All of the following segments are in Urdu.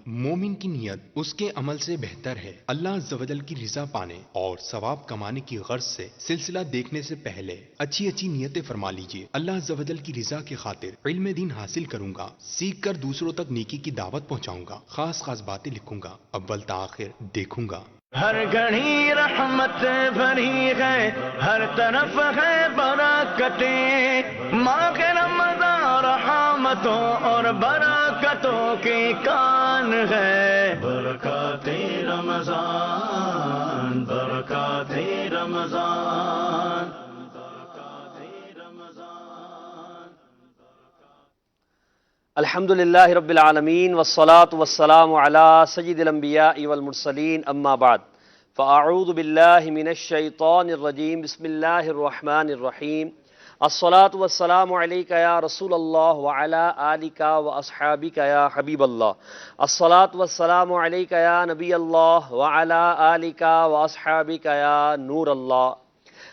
مومن کی نیت اس کے عمل سے بہتر ہے۔ اللہ عز و جل کی رضا پانے اور ثواب کمانے کی غرض سے سلسلہ دیکھنے سے پہلے اچھی اچھی نیتیں فرما لیجئے۔ اللہ عز و جل کی رضا کی خاطر علم دین حاصل کروں گا، سیکھ کر دوسروں تک نیکی کی دعوت پہنچاؤں گا، خاص خاص باتیں لکھوں گا، اول تاخر دیکھوں گا۔ ہر گھڑی رحمت بھری ہے، ہر طرف ہے برکتیں، ماہ رمضان رحمتوں اور برکتوں کی کان ہے۔ برکات رمضان، برکات رمضان، برکات رمضان۔ الحمدللہ رب العالمین والصلاة والسلام علی سید الانبیاء والمرسلین، اما بعد فاعوذ باللہ من الشیطان الرجیم، بسم اللہ الرحمن الرحیم۔ الصلاة والسلام علیکہ یا رسول اللہ وعلی آلکہ واصحابکہ یا حبیب اللہ۔ الصلاة والسلام علیکہ یا نبی اللہ وعلی آلکہ واصحابکہ یا نور اللہ۔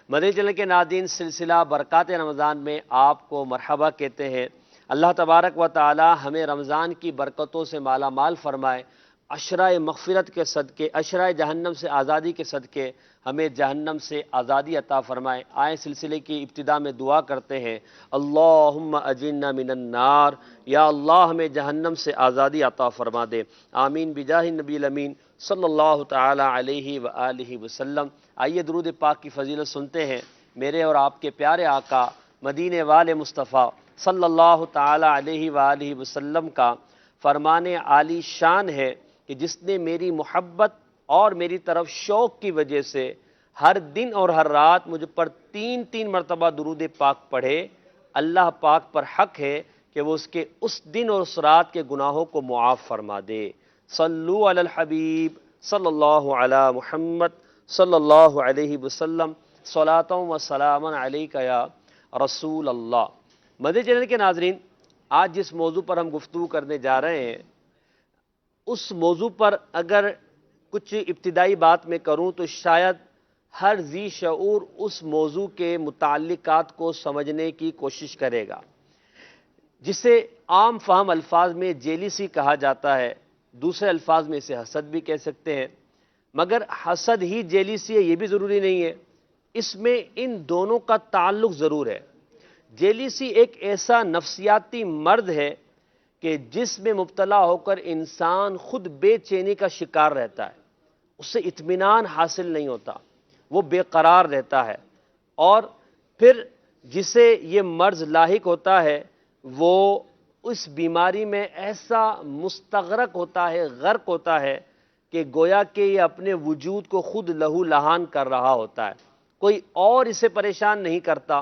مدنی چینل کے ناظرین، سلسلہ برکات رمضان میں آپ کو مرحبا کہتے ہیں۔ اللہ تبارک و تعالی ہمیں رمضان کی برکتوں سے مالا مال فرمائے، عشرۂ مغفرت کے صدقے، عشرۂ جہنم سے آزادی کے صدقے ہمیں جہنم سے آزادی عطا فرمائے۔ آئیں سلسلے کی ابتدا میں دعا کرتے ہیں، اللہم اجرنا من النار، یا اللہ ہمیں جہنم سے آزادی عطا فرما دے، آمین بجاہ النبی الامین صلی اللہ تعالی علیہ وآلہ وسلم۔ آئیے درود پاک کی فضیلت سنتے ہیں۔ میرے اور آپ کے پیارے آقا مدینے والے مصطفیٰ صلی اللہ تعالی علیہ وآلہ وسلم کا فرمان عالی شان ہے کہ جس نے میری محبت اور میری طرف شوق کی وجہ سے ہر دن اور ہر رات مجھ پر 3 مرتبہ درود پاک پڑھے، اللہ پاک پر حق ہے کہ وہ اس کے اس دن اور اس رات کے گناہوں کو معاف فرما دے۔ صلو علی الحبیب صلی اللہ علی محمد صلی اللہ علیہ وسلم، صلاۃ و سلام علیک یا رسول اللہ۔ مدنی چینل کے ناظرین، آج جس موضوع پر ہم گفتگو کرنے جا رہے ہیں، اس موضوع پر اگر کچھ ابتدائی بات میں کروں تو شاید ہر ذی شعور اس موضوع کے متعلقات کو سمجھنے کی کوشش کرے گا، جسے عام فہم الفاظ میں جیلیسی کہا جاتا ہے، دوسرے الفاظ میں اسے حسد بھی کہہ سکتے ہیں، مگر حسد ہی جیلیسی ہے یہ بھی ضروری نہیں ہے، اس میں ان دونوں کا تعلق ضرور ہے۔ جیلیسی ایک ایسا نفسیاتی مرض ہے کہ جس میں مبتلا ہو کر انسان خود بے چینی کا شکار رہتا ہے، اس سے اطمینان حاصل نہیں ہوتا، وہ بے قرار رہتا ہے، اور پھر جسے یہ مرض لاحق ہوتا ہے وہ اس بیماری میں ایسا مستغرق ہوتا ہے، غرق ہوتا ہے کہ گویا کہ یہ اپنے وجود کو خود لہو لہان کر رہا ہوتا ہے، کوئی اور اسے پریشان نہیں کرتا،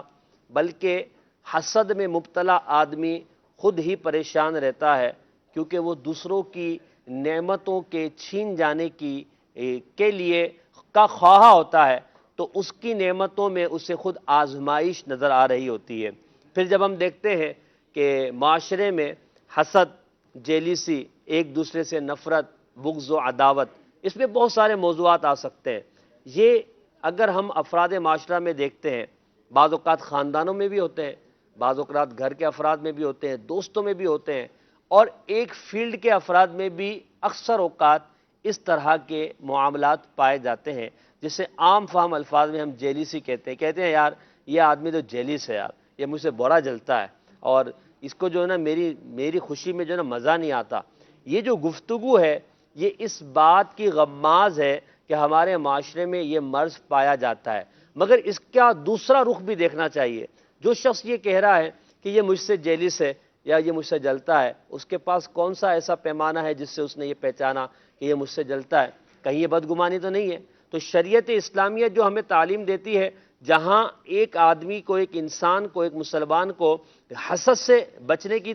بلکہ حسد میں مبتلا آدمی خود ہی پریشان رہتا ہے، کیونکہ وہ دوسروں کی نعمتوں کے چھین جانے کے لیے کا خواہاں ہوتا ہے، تو اس کی نعمتوں میں اسے خود آزمائش نظر آ رہی ہوتی ہے۔ پھر جب ہم دیکھتے ہیں کہ معاشرے میں حسد، جیلیسی، ایک دوسرے سے نفرت، بغض و عداوت، اس میں بہت سارے موضوعات آ سکتے ہیں۔ یہ اگر ہم افراد معاشرہ میں دیکھتے ہیں، بعض اوقات خاندانوں میں بھی ہوتے ہیں، بعض اوقات گھر کے افراد میں بھی ہوتے ہیں، دوستوں میں بھی ہوتے ہیں، اور ایک فیلڈ کے افراد میں بھی اکثر اوقات اس طرح کے معاملات پائے جاتے ہیں، جسے عام فہم الفاظ میں ہم جیلیسی کہتے ہیں یار یہ آدمی تو جیلیس ہے، یار یہ مجھ سے بڑا جلتا ہے، اور اس کو جو ہے نا میری خوشی میں جو ہے نا مزہ نہیں آتا۔ یہ جو گفتگو ہے یہ اس بات کی غماز ہے کہ ہمارے معاشرے میں یہ مرض پایا جاتا ہے، مگر اس کا دوسرا رخ بھی دیکھنا چاہیے۔ جو شخص یہ کہہ رہا ہے کہ یہ مجھ سے جیلس ہے یا یہ مجھ سے جلتا ہے، اس کے پاس کون سا ایسا پیمانہ ہے جس سے اس نے یہ پہچانا کہ یہ مجھ سے جلتا ہے؟ کہیں یہ بدگمانی تو نہیں ہے؟ تو شریعت اسلامیہ جو ہمیں تعلیم دیتی ہے، جہاں ایک آدمی کو، ایک انسان کو، ایک مسلمان کو حسد سے بچنے کی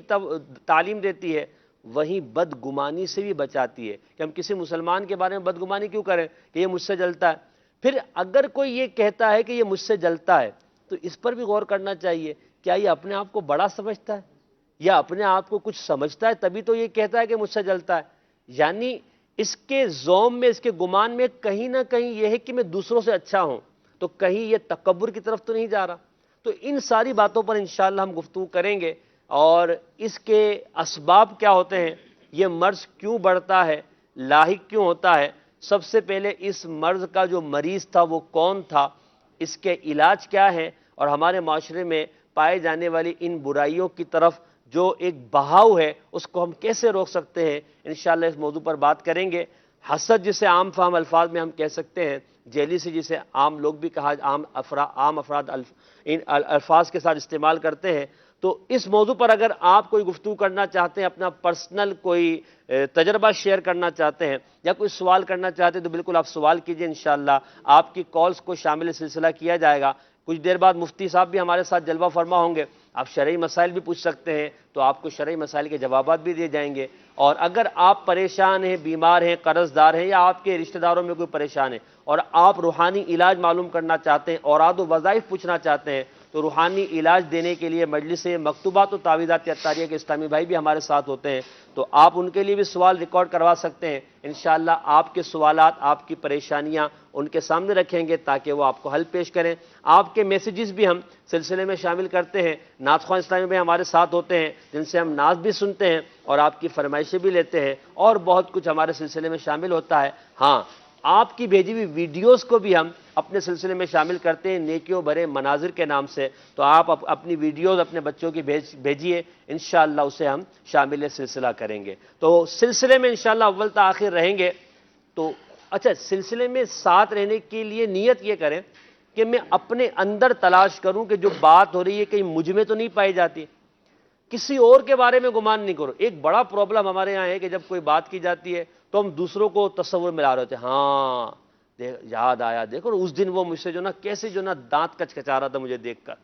تعلیم دیتی ہے، وہیں بدگمانی سے بھی بچاتی ہے کہ ہم کسی مسلمان کے بارے میں بدگمانی کیوں کریں کہ یہ مجھ سے جلتا ہے۔ پھر اگر کوئی یہ کہتا ہے کہ یہ مجھ سے جلتا ہے تو اس پر بھی غور کرنا چاہیے، کیا یہ اپنے آپ کو بڑا سمجھتا ہے یا اپنے آپ کو کچھ سمجھتا ہے تبھی تو یہ کہتا ہے کہ مجھ سے جلتا ہے؟ یعنی اس کے زوم میں، اس کے گمان میں کہیں نہ کہیں یہ ہے کہ میں دوسروں سے اچھا ہوں، تو کہیں یہ تکبر کی طرف تو نہیں جا رہا؟ تو ان ساری باتوں پر انشاءاللہ ہم گفتگو کریں گے، اور اس کے اسباب کیا ہوتے ہیں، یہ مرض کیوں بڑھتا ہے، لاحق کیوں ہوتا ہے، سب سے پہلے اس مرض کا جو مریض تھا وہ کون تھا، اس کے علاج کیا ہے، اور ہمارے معاشرے میں پائے جانے والی ان برائیوں کی طرف جو ایک بہاؤ ہے اس کو ہم کیسے روک سکتے ہیں، انشاءاللہ اس موضوع پر بات کریں گے۔ حسد جسے عام فہم الفاظ میں ہم کہہ سکتے ہیں، جیلیسی جسے عام لوگ بھی کہا، عام افراد ان الفاظ کے ساتھ استعمال کرتے ہیں، تو اس موضوع پر اگر آپ کوئی گفتگو کرنا چاہتے ہیں، اپنا پرسنل کوئی تجربہ شیئر کرنا چاہتے ہیں یا کوئی سوال کرنا چاہتے ہیں تو بالکل آپ سوال کیجئے، انشاءاللہ آپ کی کالز کو شامل سلسلہ کیا جائے گا۔ کچھ دیر بعد مفتی صاحب بھی ہمارے ساتھ جلوہ فرما ہوں گے، آپ شرعی مسائل بھی پوچھ سکتے ہیں تو آپ کو شرعی مسائل کے جوابات بھی دیے جائیں گے، اور اگر آپ پریشان ہیں، بیمار ہیں، قرض دار ہیں یا آپ کے رشتہ داروں میں کوئی پریشان ہے اور آپ روحانی علاج معلوم کرنا چاہتے ہیں، اوراد و وظائف پوچھنا چاہتے ہیں، تو روحانی علاج دینے کے لیے مجلس مکتوبات و تعویذات عطاریہ کے اسلامی بھائی بھی ہمارے ساتھ ہوتے ہیں، تو آپ ان کے لیے بھی سوال ریکارڈ کروا سکتے ہیں، انشاءاللہ آپ کے سوالات، آپ کی پریشانیاں ان کے سامنے رکھیں گے تاکہ وہ آپ کو حل پیش کریں۔ آپ کے میسیجز بھی ہم سلسلے میں شامل کرتے ہیں، نعت خواں اسلامی بھائی ہمارے ساتھ ہوتے ہیں جن سے ہم نعت بھی سنتے ہیں اور آپ کی فرمائشیں بھی لیتے ہیں، اور بہت کچھ ہمارے سلسلے میں شامل ہوتا ہے۔ ہاں، آپ کی بھیجی ہوئی ویڈیوز کو بھی ہم اپنے سلسلے میں شامل کرتے ہیں نیکیوں بھرے مناظر کے نام سے، تو آپ اپنی ویڈیوز اپنے بچوں کی بھیجیے، انشاءاللہ اسے ہم شامل سلسلہ کریں گے۔ تو سلسلے میں انشاءاللہ اول تا آخر رہیں گے۔ تو اچھا، سلسلے میں ساتھ رہنے کے لیے نیت یہ کریں کہ میں اپنے اندر تلاش کروں کہ جو بات ہو رہی ہے کہیں مجھ میں تو نہیں پائی جاتی، کسی اور کے بارے میں گمان نہیں کرو۔ ایک بڑا پرابلم ہمارے یہاں ہے کہ جب کوئی بات کی جاتی ہے تو ہم دوسروں کو تصور میں لا رہے ہوتے ہیں، ہاں یاد آیا، دیکھو اس دن وہ مجھ سے جو نا کیسے جو نا دانت کچکچا رہا تھا مجھے دیکھ کر،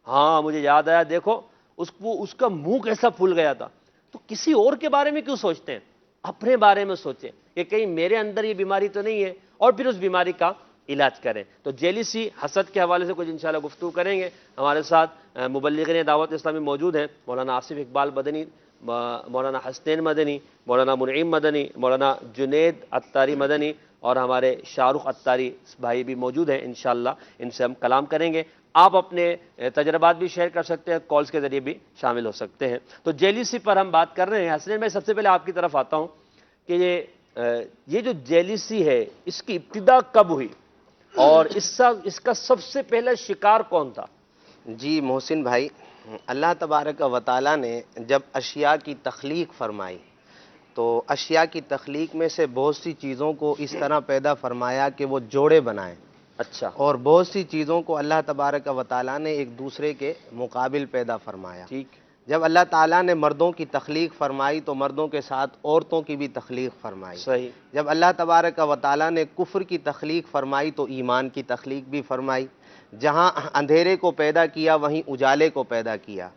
ہاں مجھے یاد آیا، دیکھو اس کا منہ کیسا پھول گیا تھا۔ تو کسی اور کے بارے میں کیوں سوچتے ہیں، اپنے بارے میں سوچیں کہ کہیں میرے اندر یہ بیماری تو نہیں ہے، اور پھر اس بیماری کا علاج کریں۔ تو جیلیسی، حسد کے حوالے سے کچھ انشاءاللہ گفتگو کریں گے۔ ہمارے ساتھ مبلغین دعوت اسلامی موجود ہیں، مولانا آصف اقبال مدنی، مولانا حسنین مدنی، مولانا منعیم مدنی، مولانا جنید عطاری مدنی، اور ہمارے شاہ رخ عطاری بھائی بھی موجود ہیں، انشاءاللہ ان سے ہم کلام کریں گے۔ آپ اپنے تجربات بھی شیئر کر سکتے ہیں، کالز کے ذریعے بھی شامل ہو سکتے ہیں۔ تو جیلیسی پر ہم بات کر رہے ہیں۔ حسنین میں سب سے پہلے آپ کی طرف آتا ہوں کہ یہ جو جیلیسی ہے اس کی ابتدا کب ہوئی اور اس کا سب سے پہلا شکار کون تھا؟ جی محسن بھائی، اللہ تبارک و تعالیٰ نے جب اشیاء کی تخلیق فرمائی تو اشیاء کی تخلیق میں سے بہت سی چیزوں کو اس طرح پیدا فرمایا کہ وہ جوڑے بنائیں، اچھا، اور بہت سی چیزوں کو اللہ تبارک و تعالیٰ نے ایک دوسرے کے مقابل پیدا فرمایا۔ ٹھیک، جب اللہ تعالیٰ نے مردوں کی تخلیق فرمائی تو مردوں کے ساتھ عورتوں کی بھی تخلیق فرمائی۔ صحیح، جب اللہ تبارک و تعالیٰ نے کفر کی تخلیق فرمائی تو ایمان کی تخلیق بھی فرمائی۔ جہاں اندھیرے کو پیدا کیا وہیں اجالے کو پیدا کیا۔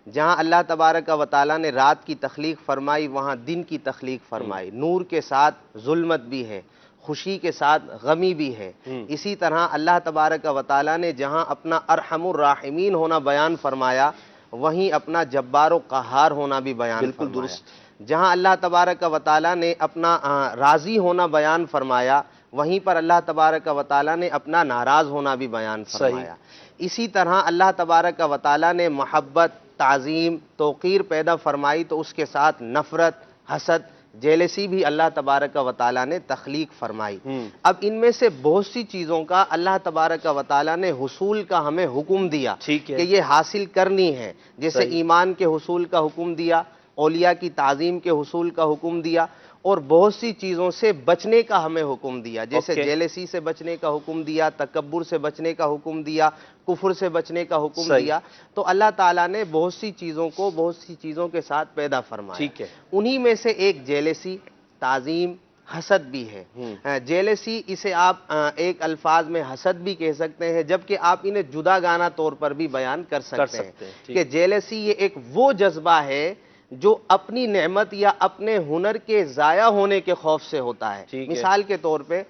جہاں اللہ تبارک و تعالیٰ نے رات کی تخلیق فرمائی وہاں دن کی تخلیق فرمائی۔ نور کے ساتھ ظلمت بھی ہے، خوشی کے ساتھ غمی بھی ہے۔ اسی طرح اللہ تبارک و تعالیٰ نے جہاں اپنا ارحم الراحمین ہونا بیان فرمایا وہیں اپنا جبار و قہار ہونا بھی بیان بالکل فرمایا۔ درست۔ جہاں اللہ تبارک و تعالیٰ نے اپنا راضی ہونا بیان فرمایا وہیں پر اللہ تبارک و تعالیٰ نے اپنا ناراض ہونا بھی بیان فرمایا۔ اسی طرح اللہ تبارک و تعالیٰ نے محبت، تعظیم، توقیر پیدا فرمائی تو اس کے ساتھ نفرت، حسد، جیلسی بھی اللہ تبارک و تعالیٰ نے تخلیق فرمائی۔ اب ان میں سے بہت سی چیزوں کا اللہ تبارک و تعالیٰ نے حصول کا ہمیں حکم دیا ٹھیک ہے، کہ یہ حاصل کرنی ہے، جیسے صحیح، ایمان کے حصول کا حکم دیا، اولیاء کی تعظیم کے حصول کا حکم دیا، اور بہت سی چیزوں سے بچنے کا ہمیں حکم دیا، جیسے جیلسی سے بچنے کا حکم دیا، تکبر سے بچنے کا حکم دیا، کفر سے بچنے کا حکم دیا۔ تو اللہ تعالیٰ نے بہت سی چیزوں کو بہت سی چیزوں کے ساتھ پیدا فرمایا۔ ٹھیک ہے، انہی میں سے ایک جیلسی، تعظیم، حسد بھی ہے۔ جیلسی اسے آپ ایک الفاظ میں حسد بھی کہہ سکتے ہیں، جبکہ آپ انہیں جدا گانا طور پر بھی بیان کر سکتے ہیں کہ جیلسی یہ ایک وہ جذبہ ہے جو اپنی نعمت یا اپنے ہنر کے ضائع ہونے کے خوف سے ہوتا ہے۔ مثال کے طور پہ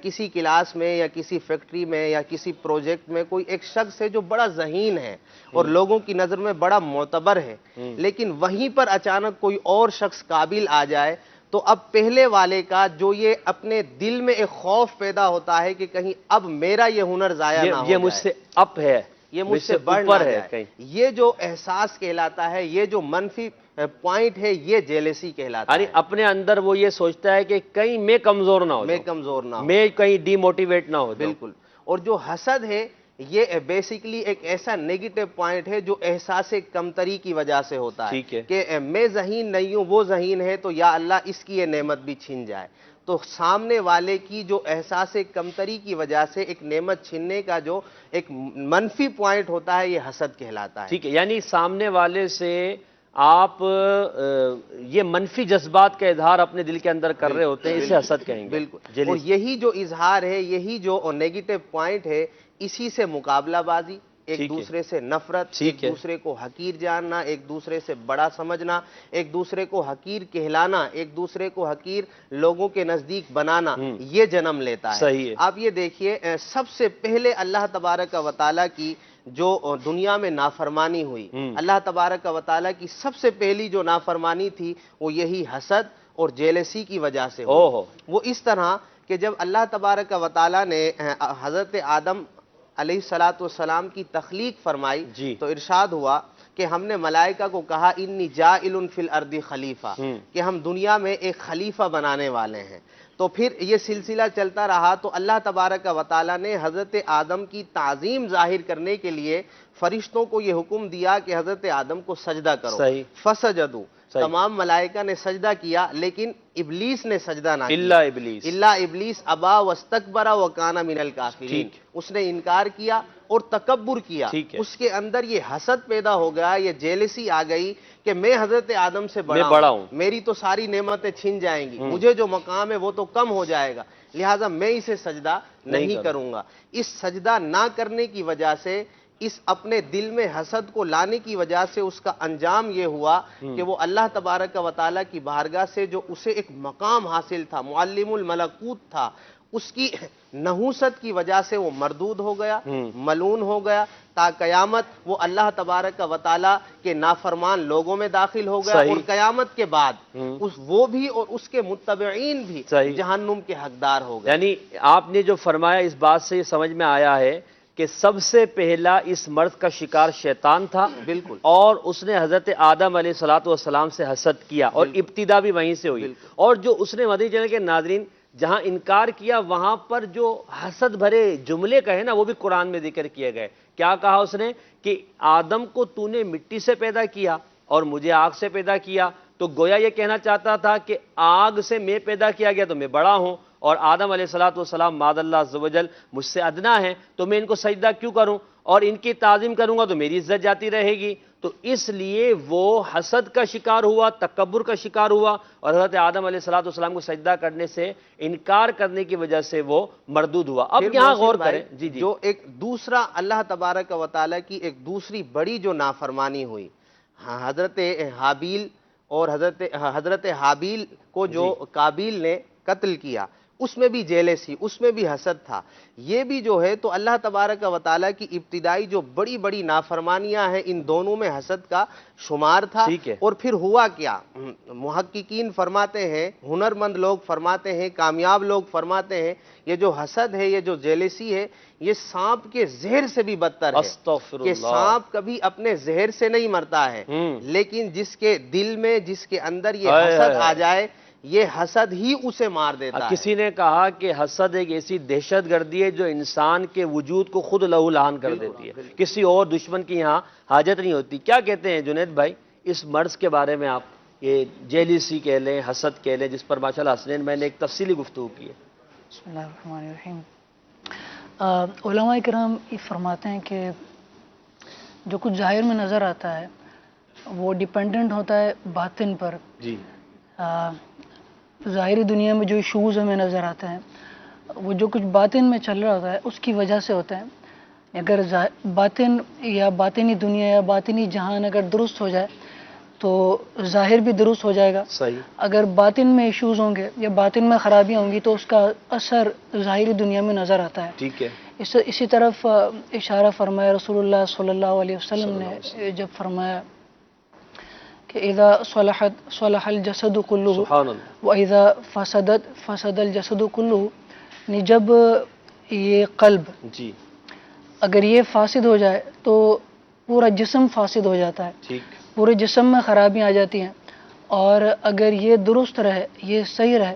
کسی کلاس میں یا کسی فیکٹری میں یا کسی پروجیکٹ میں کوئی ایک شخص ہے جو بڑا ذہین ہے اور لوگوں کی نظر میں بڑا معتبر ہے، لیکن وہیں پر اچانک کوئی اور شخص قابل آ جائے تو اب پہلے والے کا جو یہ اپنے دل میں ایک خوف پیدا ہوتا ہے کہ کہیں اب میرا یہ ہنر ضائع نہ ہو جائے، یہ مجھ سے اپ ہے، یہ مجھ سے بڑھ نہ جائے۔ یہ جو احساس کہلاتا ہے، یہ جو منفی پوائنٹ ہے یہ جیلسی کہلاتا یعنی ہے. اپنے اندر وہ یہ سوچتا ہے کہ کہیں میں کمزور نہ ہو میں جاؤں، کمزور نہ ہوں. میں کہیں ڈی موٹیویٹ نہ ہو جاؤں. بالکل. اور جو حسد ہے یہ بیسیکلی ایک ایسا نیگیٹو پوائنٹ ہے جو احساس کمتری کی وجہ سے ہوتا ہے ٹھیک ہے. کہ میں ذہین نہیں ہوں، وہ ذہین ہے، تو یا اللہ اس کی یہ نعمت بھی چھن جائے. تو سامنے والے کی جو احساس کمتری کی وجہ سے ایک نعمت چھننے کا جو ایک منفی پوائنٹ ہوتا ہے یہ حسد کہلاتا ہے. ٹھیک ہے، یعنی سامنے والے سے آپ یہ منفی جذبات کا اظہار اپنے دل کے اندر کر رہے ہوتے ہیں، اسے حسد کہیں گے. بالکل. اور یہی جو اظہار ہے، یہی جو نیگیٹو پوائنٹ ہے، اسی سے مقابلہ بازی، ایک دوسرے سے نفرت، ایک دوسرے کو حقیر جاننا، ایک دوسرے سے بڑا سمجھنا، ایک دوسرے کو حقیر کہلانا، ایک دوسرے کو حقیر لوگوں کے نزدیک بنانا، یہ جنم لیتا ہے. صحیح ہے. آپ یہ دیکھیے سب سے پہلے اللہ تبارک و تعالیٰ کی جو دنیا میں نافرمانی ہوئی، اللہ تبارک و تعالیٰ کی سب سے پہلی جو نافرمانی تھی وہ یہی حسد اور جیلسی کی وجہ سے ہوئی. وہ اس طرح کہ جب اللہ تبارک و تعالیٰ نے حضرت آدم علیہ السلام کی تخلیق فرمائی تو ارشاد ہوا کہ ہم نے ملائکہ کو کہا انی جاعل فی الارض خلیفہ، کہ ہم دنیا میں ایک خلیفہ بنانے والے ہیں. تو پھر یہ سلسلہ چلتا رہا تو اللہ تبارک و تعالیٰ نے حضرت آدم کی تعظیم ظاہر کرنے کے لیے فرشتوں کو یہ حکم دیا کہ حضرت آدم کو سجدہ کرو. فسجدوا، تمام ملائکہ نے سجدہ کیا، لیکن ابلیس نے سجدہ نہ کیا. الا ابلیس ابا واستکبر وکان من الکافرین، اس نے انکار کیا اور تکبر کیا. اس کے اندر یہ حسد پیدا ہو گیا، یہ جیلسی آ گئی کہ میں حضرت آدم سے بڑا ہوں، میری تو ساری نعمتیں چھن جائیں گی، مجھے جو مقام ہے وہ تو کم ہو جائے گا، لہٰذا میں اسے سجدہ نہیں کروں گا. اس سجدہ نہ کرنے کی وجہ سے، اس اپنے دل میں حسد کو لانے کی وجہ سے اس کا انجام یہ ہوا کہ وہ اللہ تبارک و تعالیٰ کی بارگاہ سے جو اسے ایک مقام حاصل تھا، معلم الملکوت تھا، اس کی نحوست کی وجہ سے وہ مردود ہو گیا، ملعون ہو گیا. تا قیامت وہ اللہ تبارک و تعالیٰ کے نافرمان لوگوں میں داخل ہو گیا، اور قیامت کے بعد وہ بھی اور اس کے متبعین بھی جہنم کے حقدار ہو گئے. یعنی آپ نے جو فرمایا اس بات سے یہ سمجھ میں آیا ہے کہ سب سے پہلا اس مرض کا شکار شیطان تھا. بالکل. اور اس نے حضرت آدم علیہ السلام سے حسد کیا، اور ابتدا بھی وہیں سے ہوئی. اور جو اس نے مدنی چینل کے ناظرین جہاں انکار کیا، وہاں پر جو حسد بھرے جملے کہے نا وہ بھی قرآن میں ذکر کیے گئے. کیا کہا اس نے کہ آدم کو تو نے مٹی سے پیدا کیا اور مجھے آگ سے پیدا کیا. تو گویا یہ کہنا چاہتا تھا کہ آگ سے میں پیدا کیا گیا تو میں بڑا ہوں، اور آدم علیہ السلام معاذ اللہ عز و جل مجھ سے ادنا ہیں، تو میں ان کو سجدہ کیوں کروں، اور ان کی تعظیم کروں گا تو میری عزت جاتی رہے گی. تو اس لیے وہ حسد کا شکار ہوا، تکبر کا شکار ہوا، اور حضرت آدم علیہ السلام کو سجدہ کرنے سے انکار کرنے کی وجہ سے وہ مردود ہوا. اب یہاں غور کریں جو ایک دوسرا اللہ تبارک و تعالیٰ کی ایک دوسری بڑی جو نافرمانی ہوئی، حضرت حابیل اور حضرت حابیل کو جو قابیل نے قتل کیا، اس میں بھی جیلسی، اس میں بھی حسد تھا. یہ بھی جو ہے تو اللہ تبارک و تعالیٰ کی ابتدائی جو بڑی بڑی نافرمانیاں ہیں، ان دونوں میں حسد کا شمار تھا. اور پھر ہوا کیا، محققین فرماتے ہیں، ہنرمند لوگ فرماتے ہیں، کامیاب لوگ فرماتے ہیں، یہ جو حسد ہے، یہ جو جیلسی ہے، یہ سانپ کے زہر سے بھی بدتر ہے. کہ سانپ کبھی اپنے زہر سے نہیں مرتا ہے، لیکن جس کے دل میں، جس کے اندر یہ حسد آ جائے، یہ حسد ہی اسے مار دیتا ہے. کسی نے کہا کہ حسد ایک ایسی دہشت گردی ہے جو انسان کے وجود کو خود لہو لہان کر دیتی ہے، کسی اور دشمن کی یہاں حاجت نہیں ہوتی. کیا کہتے ہیں جنید بھائی اس مرض کے بارے میں آپ؟ یہ جیلسی کہہ لیں، حسد کہہ لیں، جس پر ماشاءاللہ حسنین میں نے ایک تفصیلی گفتگو کی ہے. بسم اللہ الرحمن الرحیم. علماء کرام یہ فرماتے ہیں کہ جو کچھ ظاہر میں نظر آتا ہے وہ ڈیپینڈنٹ ہوتا ہے باطن پر. جی. ظاہری دنیا میں جو ایشوز ہمیں نظر آتے ہیں وہ جو کچھ باطن میں چل رہا ہوتا ہے اس کی وجہ سے ہوتا ہے. اگر باطن یا باطنی دنیا یا باطنی جہان اگر درست ہو جائے تو ظاہر بھی درست ہو جائے گا. صحیح. اگر باطن میں ایشوز ہوں گے یا باطن میں خرابیاں ہوں گی تو اس کا اثر ظاہری دنیا میں نظر آتا ہے. ٹھیک ہے. اسی طرف اشارہ فرمایا رسول اللہ صلی اللہ علیہ وسلم نے جب فرمایا کہ اذا صلح الجسد كله واذا فسد الجسد كله، یعنی جب یہ قلب جی اگر یہ فاسد ہو جائے تو پورا جسم فاسد ہو جاتا ہے. ٹھیک. پورے جسم میں خرابیاں آ جاتی ہیں، اور اگر یہ درست رہے، یہ صحیح رہے،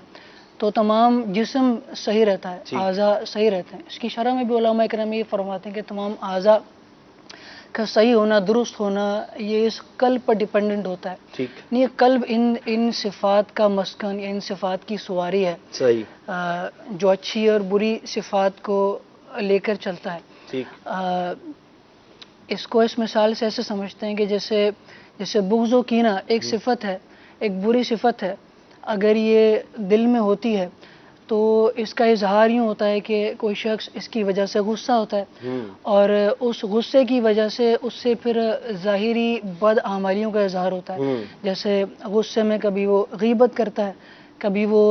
تو تمام جسم صحیح رہتا ہے، اعضاء صحیح رہتے ہیں۔ اس کی شرح میں بھی علماء کرام یہ فرماتے ہیں کہ تمام اعضاء کا صحیح ہونا، درست ہونا، یہ اس قلب پر ڈیپینڈنٹ ہوتا ہے۔ یہ قلب ان صفات کا مسکن یا ان صفات کی سواری ہے، جو اچھی اور بری صفات کو لے کر چلتا ہے۔ اس کو اس مثال سے ایسے سمجھتے ہیں کہ جیسے بغض و کینہ ایک صفت ہے، ایک بری صفت ہے، اگر یہ دل میں ہوتی ہے تو اس کا اظہار یوں ہوتا ہے کہ کوئی شخص اس کی وجہ سے غصہ ہوتا ہے، اور اس غصے کی وجہ سے اس سے پھر ظاہری بد اعمالیوں کا اظہار ہوتا ہے۔ جیسے غصے میں کبھی وہ غیبت کرتا ہے، کبھی وہ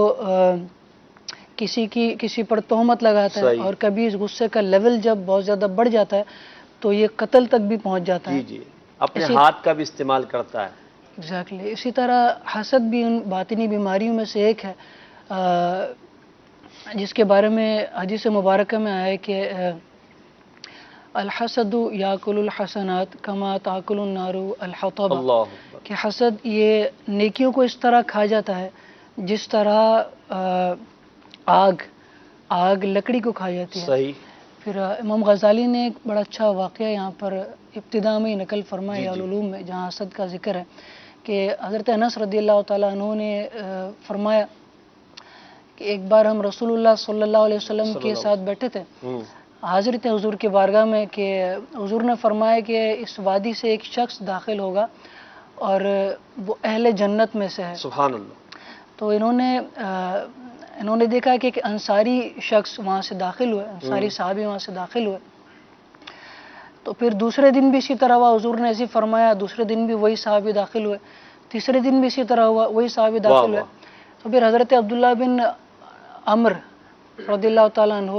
کسی پر تہمت لگاتا ہے، اور کبھی اس غصے کا لیول جب بہت زیادہ بڑھ جاتا ہے تو یہ قتل تک بھی پہنچ جاتا ہے۔ اپنے ہاتھ کا بھی استعمال کرتا ہے۔ ایگزیکٹلی۔ اسی طرح حسد بھی ان باطنی بیماریوں میں سے ایک ہے جس کے بارے میں حدیث مبارکہ میں آیا ہے کہ الحسد یاکل الحسنات کما تاکل النار الحطب، کہ حسد یہ نیکیوں کو اس طرح کھا جاتا ہے جس طرح آگ لکڑی کو کھا جاتی ہے۔ صحیح۔ پھر امام غزالی نے ایک بڑا اچھا واقعہ یہاں پر ابتدا میں نقل فرمایا العلوم میں، جہاں حسد کا ذکر ہے، کہ حضرت انس رضی اللہ تعالیٰ عنہ نے فرمایا کہ ایک بار ہم رسول اللہ صلی اللہ علیہ وسلم کے ساتھ بیٹھے تھے، حاضر تھے حضور کے بارگاہ میں، کہ حضور نے فرمایا کہ اس وادی سے ایک شخص داخل ہوگا اور وہ اہل جنت میں سے ہے۔ سبحان اللہ۔ تو انہوں نے دیکھا کہ ایک انصاری شخص وہاں سے داخل ہوئے، انصاری صحابی وہاں سے داخل ہوئے۔ تو پھر دوسرے دن بھی اسی طرح ہوا، حضور نے ایسے فرمایا، دوسرے دن بھی وہی صحابی داخل ہوئے، تیسرے دن بھی اسی طرح ہوا، وہی صحابی داخل ہوئے۔ تو پھر حضرت عبداللہ بن عمر رضی اللہ تعالیٰ عنہ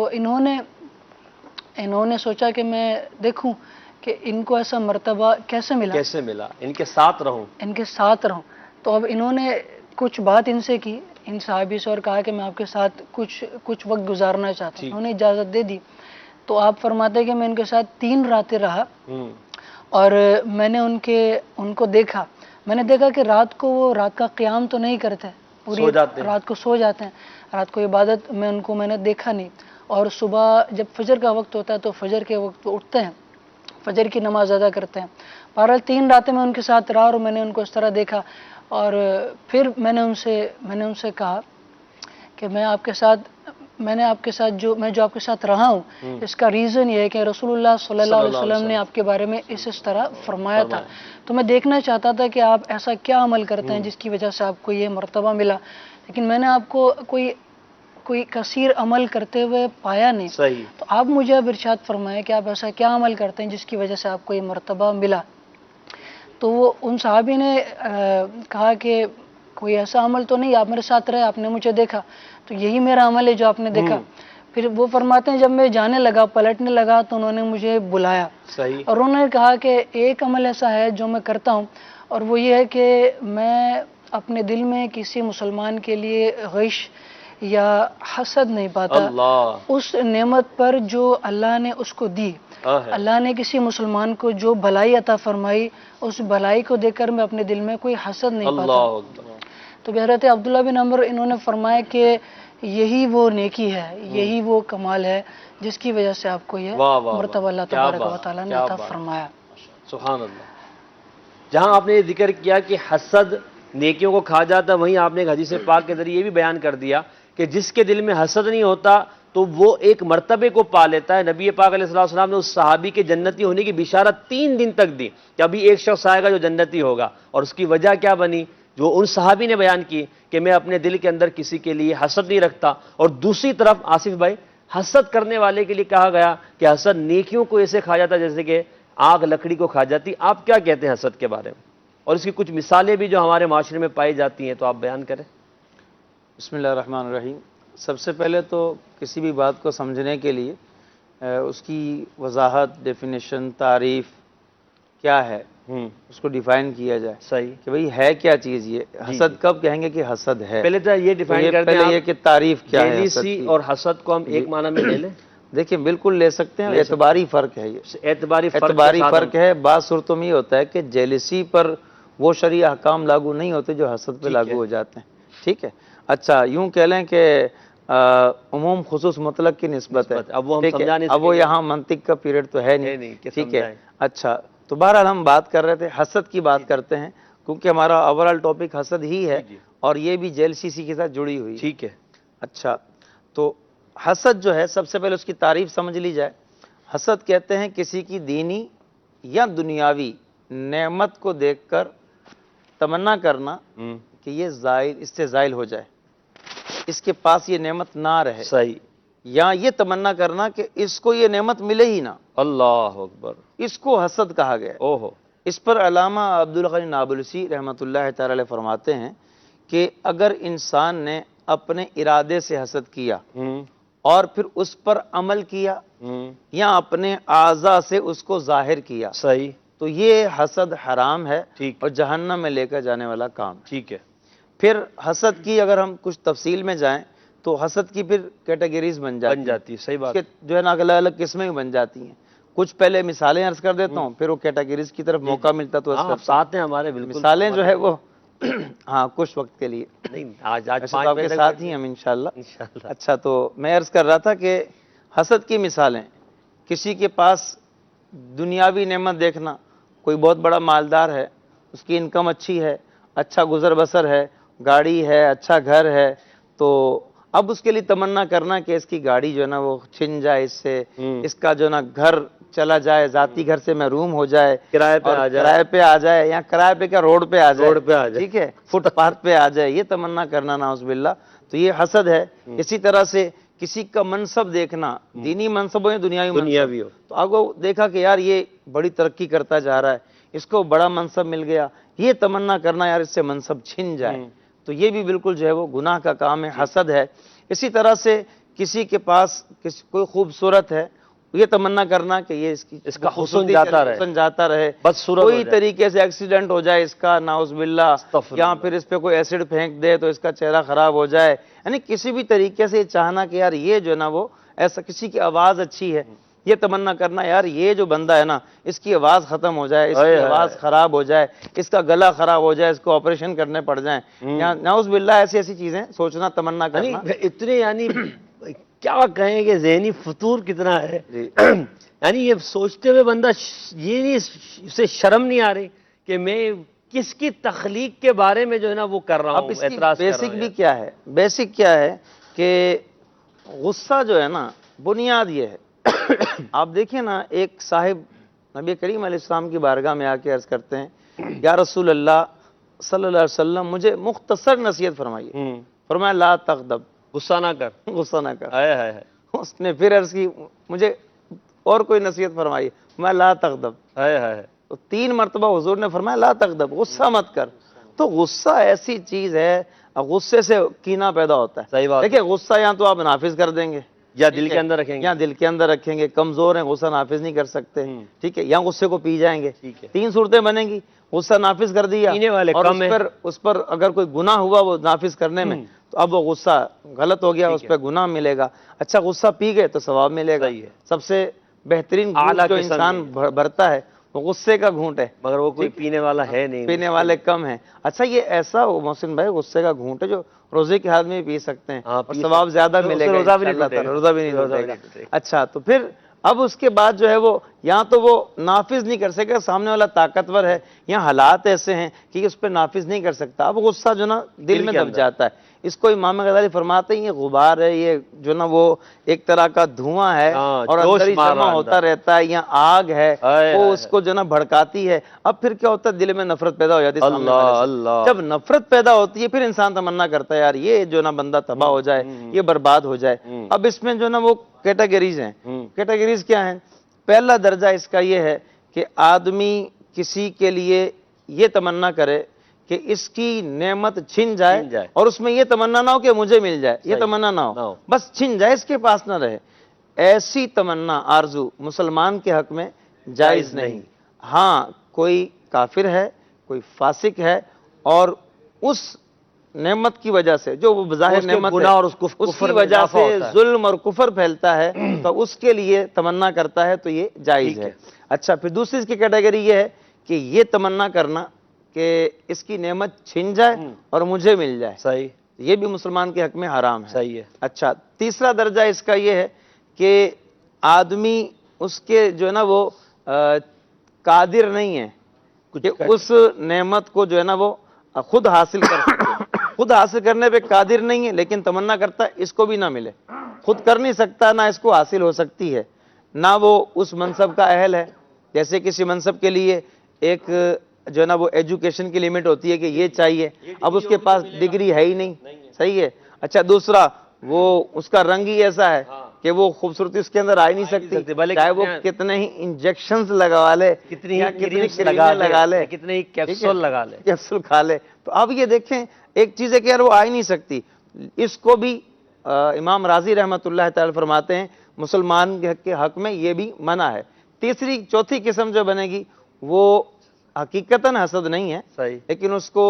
انہوں نے سوچا کہ میں دیکھوں کہ ان کو ایسا مرتبہ کیسے ملا، ان کے ساتھ رہوں۔ تو اب انہوں نے کچھ بات ان سے کی، ان صحابی سے، اور کہا کہ میں آپ کے ساتھ کچھ وقت گزارنا چاہتا ہوں۔ انہوں نے اجازت دے دی۔ تو آپ فرماتے ہیں کہ میں ان کے ساتھ 3 راتیں رہا، اور میں نے ان کو دیکھا، میں نے دیکھا کہ رات کو وہ رات کا قیام تو نہیں کرتے، پوری رات کو سو جاتے ہیں، رات کو عبادت میں نے دیکھا نہیں، اور صبح جب فجر کا وقت ہوتا ہے تو فجر کے وقت اٹھتے ہیں، فجر کی نماز ادا کرتے ہیں۔ بہرحال 3 راتیں میں ان کے ساتھ رہا، اور میں نے ان کو اس طرح دیکھا، اور پھر میں نے ان سے کہا کہ میں جو آپ کے ساتھ رہا ہوں، اس کا ریزن یہ ہے کہ رسول اللہ صلی اللہ علیہ وسلم نے آپ کے بارے میں اس طرح فرمایا تھا، تو میں دیکھنا چاہتا تھا کہ آپ ایسا کیا عمل کرتے ہیں جس کی وجہ سے آپ کو یہ مرتبہ ملا، لیکن میں نے آپ کو کوئی کثیر عمل کرتے ہوئے پایا نہیں۔ تو آپ مجھے اب ارشاد فرمائیں کہ آپ ایسا کیا عمل کرتے ہیں جس کی وجہ سے آپ کو یہ مرتبہ ملا۔ تو وہ ان صحابی نے کہا کہ کوئی ایسا عمل تو نہیں، آپ میرے ساتھ رہے، آپ نے مجھے دیکھا، تو یہی میرا عمل ہے جو آپ نے دیکھا۔ پھر وہ فرماتے ہیں جب میں جانے لگا، پلٹنے لگا، تو انہوں نے مجھے بلایا، اور انہوں نے کہا کہ ایک عمل ایسا ہے جو میں کرتا ہوں، اور وہ یہ ہے کہ میں اپنے دل میں کسی مسلمان کے لیے غش یا حسد نہیں پاتا اس نعمت پر جو اللہ نے اس کو دی۔ اللہ نے کسی مسلمان کو جو بھلائی عطا فرمائی، اس بھلائی کو دیکھ کر میں اپنے دل میں کوئی حسد نہیں پاتا۔ تو حضرت عبداللہ بن عمر انہوں نے فرمایا کہ یہی وہ نیکی ہے، یہی وہ کمال ہے جس کی وجہ سے آپ کو یہ مرتبہ اللہ تبارک و تعالیٰ نے عطا فرمایا۔ سبحان اللہ۔ جہاں آپ نے یہ ذکر کیا کہ حسد نیکیوں کو کھا جاتا، وہیں آپ نے ایک حدیث پاک کے ذریعے یہ بھی بیان کر دیا کہ جس کے دل میں حسد نہیں ہوتا تو وہ ایک مرتبے کو پا لیتا ہے۔ نبی پاک علیہ السلام نے اس صحابی کے جنتی ہونے کی بشارت 3 دن تک دی کہ ابھی ایک شخص آئے گا جو جنتی ہوگا، اور اس کی وجہ کیا بنی جو ان صحابی نے بیان کی کہ میں اپنے دل کے اندر کسی کے لیے حسد نہیں رکھتا۔ اور دوسری طرف آصف بھائی، حسد کرنے والے کے لیے کہا گیا کہ حسد نیکیوں کو ایسے کھا جاتا جیسے کہ آگ لکڑی کو کھا جاتی۔ آپ کیا کہتے ہیں حسد کے بارے میں، اور اس کی کچھ مثالیں بھی جو ہمارے معاشرے میں پائی جاتی ہیں تو آپ بیان کریں۔ بسم اللہ الرحمن الرحیم۔ سب سے پہلے تو کسی بھی بات کو سمجھنے کے لیے اس کی وضاحت، ڈیفینیشن، تعریف کیا ہے، اس کو ڈیفائن کیا جائے۔ صحیح کہ بھئی ہے کیا چیز یہ، حسد کب کہیں گے کہ حسد ہے؟ پہلے تو یہ ڈیفائن کرتے ہیں پہلے یہ کہ تعریف کیا ہے حسد جیلیسی کی۔ اور حسد کو ہم ایک معنی میں لے لیں؟ دیکھیں بالکل لے سکتے ہیں، اعتباری فرق ہے یہ، اعتباری فرق ہے۔ بعض صورتوں میں یہ ہوتا ہے کہ جیلیسی پر وہ شرعی احکام لاگو نہیں ہوتے جو حسد پہ لاگو ہو جاتے ہیں. ٹھیک ہے. اچھا یوں کہہ لیں کہ عموم خصوص مطلق کی نسبت ہے. اب وہ ہم ٹھیک ہے. سمجھا نہیں اب وہ سکیں گے. یہاں منطق کا پیریڈ تو ہے نہیں. کہ ٹھیک ہے. سمجھائیں. اچھا تو بہرحال ہم بات کر رہے تھے حسد کی بات کرتے ہیں کیونکہ ہمارا اوورال ٹاپک حسد ہی ہے اور یہ بھی جیلسی کے ساتھ جڑی ہوئی. ٹھیک ہے. اچھا تو حسد جو ہے سب سے پہلے اس کی تعریف سمجھ لی جائے. حسد کہتے ہیں کسی کی دینی یا دنیاوی نعمت کو دیکھ کر تمنا کرنا کہ یہ زائل اس سے زائل ہو جائے, اس کے پاس یہ نعمت نہ رہے. صحیح. یا یہ تمنا کرنا کہ اس کو یہ نعمت ملے ہی نہ. اللہ اکبر. اس کو حسد کہا گیا ہے. اوہو. اس پر علامہ عبدالغنی نابلسی رحمۃ اللہ تعالی علیہ فرماتے ہیں کہ اگر انسان نے اپنے ارادے سے حسد کیا اور پھر اس پر عمل کیا یا اپنے اعضاء سے اس کو ظاہر کیا, صحیح, تو یہ حسد حرام ہے ٹھیک. اور جہنم میں لے کر جانے والا کام. ٹھیک ہے. پھر حسد کی اگر ہم کچھ تفصیل میں جائیں تو حسد کی پھر کیٹیگریز بن جاتی ہیں. صحیح بات. کہ جو ہے نا الگ الگ قسمیں بھی بن جاتی ہیں. کچھ پہلے مثالیں عرض کر دیتا ہوں پھر وہ کیٹیگریز کی طرف موقع ملتا تو ہاں ساتھ ہیں ہمارے بالکل. مثالیں جو ہے وہ ہاں کچھ وقت کے لیے نہیں, آج ایسے تو آپ کے ساتھ ہی ہم انشاءاللہ. اچھا تو میں عرض کر رہا تھا کہ حسد کی مثالیں کسی کے پاس دنیاوی نعمت دیکھنا, کوئی بہت بڑا مالدار ہے, اس کی انکم اچھی ہے, اچھا گزر بسر ہے, گاڑی ہے, اچھا گھر ہے, تو اب اس کے لیے تمنا کرنا کہ اس کی گاڑی جو ہے نا وہ چھن جائے اس سے, اس کا جو ہے نا گھر چلا جائے, ذاتی گھر سے محروم ہو جائے, کرائے پہ آ جائے, کرائے پہ آ جائے, یا کرائے پہ کیا روڈ پہ آ جائے, روڈ پہ آ جائے, ٹھیک ہے, فٹ پاتھ پہ آ جائے, یہ تمنا کرنا نعوذ باللہ, تو یہ حسد ہے. اسی طرح سے کسی کا منصب دیکھنا, دینی منصب ہو یا دنیاوی دنیاوی ہو, تو آپ کو دیکھا کہ یار یہ بڑی ترقی کرتا جا رہا ہے, اس کو بڑا منصب مل گیا, یہ تمنا کرنا یار اس سے منصب چھن جائے, تو یہ بھی بالکل جو ہے وہ گناہ کا کام ہے, حسد ہے. اسی طرح سے کسی کے پاس کوئی خوبصورت ہے, یہ تمنا کرنا کہ یہ اس کا حسن جاتا رہے, حسن جاتا رہے, بدصورت کوئی طریقے سے ایکسیڈنٹ ہو جائے اس کا نعوذ باللہ, یا پھر اس پہ کوئی ایسڈ پھینک دے تو اس کا چہرہ خراب ہو جائے. یعنی کسی بھی طریقے سے یہ چاہنا کہ یار یہ جو ہے نا وہ ایسا, کسی کی آواز اچھی ہے, یہ تمنا کرنا یار یہ جو بندہ ہے نا اس کی آواز ختم ہو جائے, اس کی آواز خراب ہو جائے, اس کا گلا خراب ہو جائے, اس کو آپریشن کرنے پڑ جائیں, یا نعوذ باللہ ایسی ایسی چیزیں سوچنا, تمنا کرنا. اتنے یعنی کیا کہیں کہ ذہنی فطور کتنا ہے. یعنی یہ سوچتے ہوئے بندہ یہ نہیں, اسے شرم نہیں آ رہی کہ میں کس کی تخلیق کے بارے میں جو ہے نا وہ کر رہا ہوں. اب اس کی بیسک بھی کیا ہے, بیسک کیا ہے کہ غصہ جو ہے نا بنیاد یہ ہے. آپ دیکھیں نا, ایک صاحب نبی کریم علیہ السلام کی بارگاہ میں آ کے عرض کرتے ہیں یا رسول اللہ صلی اللہ علیہ وسلم مجھے مختصر نصیحت فرمائیے. فرمایا لا تغضب, غصہ نہ کر, غصہ نہ کر. اس نے پھر عرض کی مجھے اور کوئی نصیحت فرمائیے. میں لا تغضب, تو 3 مرتبہ حضور نے فرمایا لا تغضب, غصہ مت کر. تو غصہ ایسی چیز ہے, غصے سے کینہ پیدا ہوتا ہے. صحیح بات. دیکھیں غصہ یا تو آپ نافذ کر دیں گے یا دل کے اندر رکھیں گے, یا دل کے اندر رکھیں گے, کمزور ہیں غصہ نافذ نہیں کر سکتے, ٹھیک ہے, یا غصے کو پی جائیں گے. 3 صورتیں بنیں گی, غصہ نافذ کر دیا اور اس پر اگر کوئی گناہ ہوا وہ نافذ کرنے میں, تو اب وہ غصہ غلط ہو گیا, اس پہ گناہ ملے گا. اچھا غصہ پی گئے تو ثواب ملے گا. سب سے بہترین گھونٹ جو انسان بھرتا ہے وہ غصے کا گھونٹ ہے, مگر وہ کوئی پینے والا ہے نہیں, پینے والے کم ہیں. اچھا یہ ایسا محسن بھائی غصے کا گھونٹ ہے جو روزے کے حال میں بھی پی سکتے ہیں اور ثواب زیادہ ملے گا, روزہ بھی نہیں ٹوٹے گا. اچھا تو پھر اب اس کے بعد جو ہے وہ یا تو وہ نافذ نہیں کر سکے, سامنے والا طاقتور ہے, یا حالات ایسے ہیں کہ اس پہ نافذ نہیں کر سکتا, اب غصہ جو نا دل میں دب جاتا ہے. اس کو امام غزالی فرماتے ہیں یہ غبار ہے, یہ جو نا وہ ایک طرح کا دھواں ہے اور اندر ہی جمع ہوتا رہتا ہے, یا آگ ہے وہ اس کو جو نا بھڑکاتی ہے. اب پھر کیا ہوتا ہے, دل میں نفرت پیدا ہو جاتی ہے. جب نفرت پیدا ہوتی ہے پھر انسان تمنا کرتا ہے یار یہ جو نا بندہ تباہ ہو جائے, یہ برباد ہو جائے. اب اس میں جو نا وہ کیٹیگریز ہیں. کیٹیگریز کیا ہیں؟ پہلا درجہ اس کا یہ ہے کہ آدمی کسی کے لیے یہ تمنا کرے کہ اس کی نعمت چھن جائے اور اس میں یہ تمنا نہ ہو کہ مجھے مل جائے, یہ تمنا نہ ہو, بس چھن جائے, اس کے پاس نہ رہے. ایسی تمنا آرزو مسلمان کے حق میں جائز نہیں. ہاں کوئی کافر ہے, کوئی فاسق ہے اور اس نعمت کی وجہ سے جو وہ بظاہر نعمت ہے اس کی وجہ سے ظلم اور کفر پھیلتا ہے تو اس کے لیے تمنا کرتا ہے تو یہ جائز ہے. اچھا پھر دوسری اس کی کیٹیگری یہ ہے کہ یہ تمنا کرنا کہ اس کی نعمت چھن جائے اور مجھے مل جائے، صحیح، یہ بھی مسلمان کے حق میں حرام ہے۔ صحیح ہے۔ اچھا، تیسرا درجہ اس کا یہ ہے کہ آدمی اس کے جو ہے نا وہ قادر نہیں ہے کہ اس نعمت کو جو ہے نا وہ خود حاصل کر سکے، خود حاصل کرنے پہ قادر نہیں ہے لیکن تمنا کرتا ہے اس کو بھی نہ ملے، خود کر نہیں سکتا، نہ اس کو حاصل ہو سکتی ہے، نہ وہ اس منصب کا اہل ہے۔ جیسے کسی منصب کے لیے ایک جو ہے نا وہ ایجوکیشن کی لیمٹ ہوتی ہے کہ یہ چاہیے، اب اس کے پاس ڈگری ہے ہی نہیں، صحیح ہے۔ اچھا، دوسرا وہ اس کا رنگ ہی ایسا ہے کہ وہ خوبصورتی اس کے اندر آ ہی نہیں سکتی، چاہے وہ کتنے ہی انجیکشنز لگوا لے، کتنی یا ہی کتنی کریمز کریمیں لگا لے، کتنے ہی کیپسول لگا لے، کیپسول کھا لے، تو اب یہ دیکھیں ایک چیز ہے کہ یار وہ آ ہی نہیں سکتی، اس کو بھی امام رازی رحمۃ اللہ تعالی فرماتے ہیں مسلمان کے حق میں یہ بھی منع ہے۔ چوتھی قسم جو بنے گی وہ حقیقتاً حسد نہیں ہے، صحیح، لیکن اس کو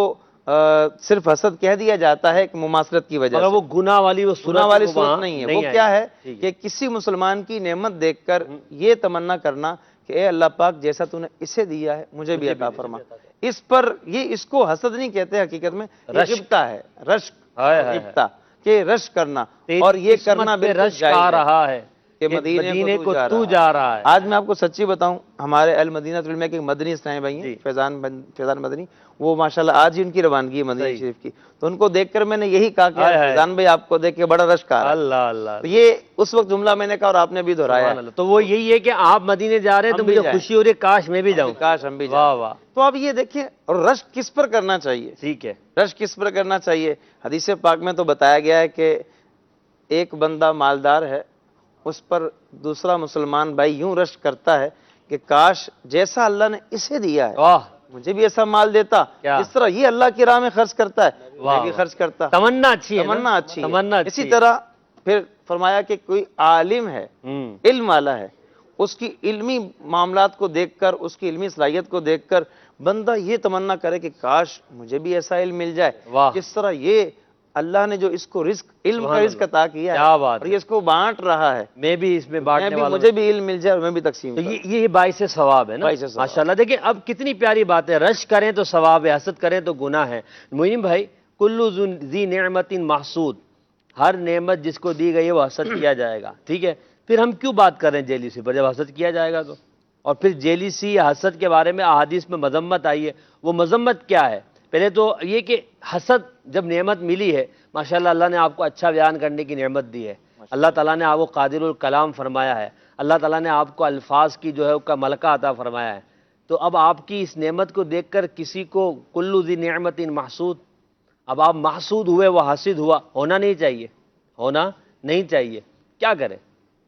صرف حسد کہہ دیا جاتا ہے کہ مماثلت کی وجہ مگر سے، وہ گناہ والی وہ گناہ والی وہ صورت وہاں نہیں ہے۔ وہ آئے کیا ہے ٹھیک کہ کسی مسلمان کی نعمت دیکھ کر یہ تمنا کرنا کہ اے اللہ پاک جیسا تو نے اسے دیا ہے مجھے بھی عطا فرما، اس پر اس کو حسد نہیں کہتے حقیقت میں، یہ غبطہ ہے، رشک، غبطہ کہ رشک کرنا، اور یہ کرنا بالکل رشک جائز آ ہے رہا ہے کہ کہ مدینے کو تو جا رہا ہے۔ آج میں آپ کو سچی بتاؤں، ہمارے المدینہ العلمیہ کے مدنی اسلامی بھائی ہیں، فیضان مدنی، وہ ماشاءاللہ آج ہی ان کی روانگی ہے مدینہ شریف کی، تو ان کو دیکھ کر میں نے یہی کہا کہ فیضان بھائی آپ کو دیکھ کے بڑا رشک آ رہا ہے، اللہ اللہ، تو یہ اس وقت جملہ میں نے کہا اور آپ نے بھی دہرایا، تو وہ یہی ہے کہ آپ مدینے جا رہے ہیں تو مجھے خوشی ہو رہی ہے کاش میں بھی جاؤں، کاش ہم بھی واہ جائیں۔ واہ، تو اب یہ دیکھیں، اور رشک کس پر کرنا چاہیے، ٹھیک ہے، رشک کس پر کرنا چاہیے؟ حدیث پاک میں تو بتایا گیا ہے کہ ایک بندہ مالدار ہے، اس پر دوسرا مسلمان بھائی یوں رشک کرتا ہے کہ کاش جیسا اللہ نے اسے دیا ہے واہ، مجھے بھی ایسا مال دیتا، اس طرح یہ اللہ کی راہ میں خرچ کرتا ہے میں بھی خرچ کرتا، تمنا اچھی ہے، تمنا اچھی ہے۔ تمنا اسی طرح پھر فرمایا کہ کوئی عالم ہے، علم والا ہے، اس کی علمی معاملات کو دیکھ کر، اس کی علمی صلاحیت کو دیکھ کر بندہ یہ تمنا کرے کہ کاش مجھے بھی ایسا علم مل جائے جس طرح یہ اللہ نے جو اس کو رزق، علم کا رزق عطا کیا ہے اور یہ اس کو بانٹ رہا ہے، میں بھی اس میں بانٹنے والا، مجھے بھی علم مل جائے اور میں بھی تقسیم تو کروں۔ یہ باعث ثواب ہے نا، باعث ثواب۔ ماشاءاللہ۔ دیکھیں اب کتنی پیاری بات ہے، رشک کریں تو ثواب ہے، حسد کریں تو گناہ ہے۔ معین بھائی، کلو ذی نعمت محسود، ہر نعمت جس کو دی گئی ہے وہ حسد کیا جائے گا، ٹھیک ہے؟ پھر ہم کیوں بات کر رہے ہیں جیلیسی پر جب حسد کیا جائے گا تو؟ اور پھر جیلیسی یا حسد کے بارے میں احادیث میں مذمت آئی ہے، وہ مذمت کیا ہے؟ پہلے تو یہ کہ حسد جب نعمت ملی ہے، ماشاءاللہ اللہ نے آپ کو اچھا بیان کرنے کی نعمت دی ہے، اللہ تعالیٰ نے آپ کو قادر الکلام فرمایا ہے، اللہ تعالیٰ نے آپ کو الفاظ کی جو ہے کا ملکہ عطا فرمایا ہے، تو اب آپ کی اس نعمت کو دیکھ کر کسی کو کلو ذی نعمت محسود، اب آپ محسود ہوئے، وہ حاسد ہوا، ہونا نہیں چاہیے، ہونا نہیں چاہیے، کیا کرے؟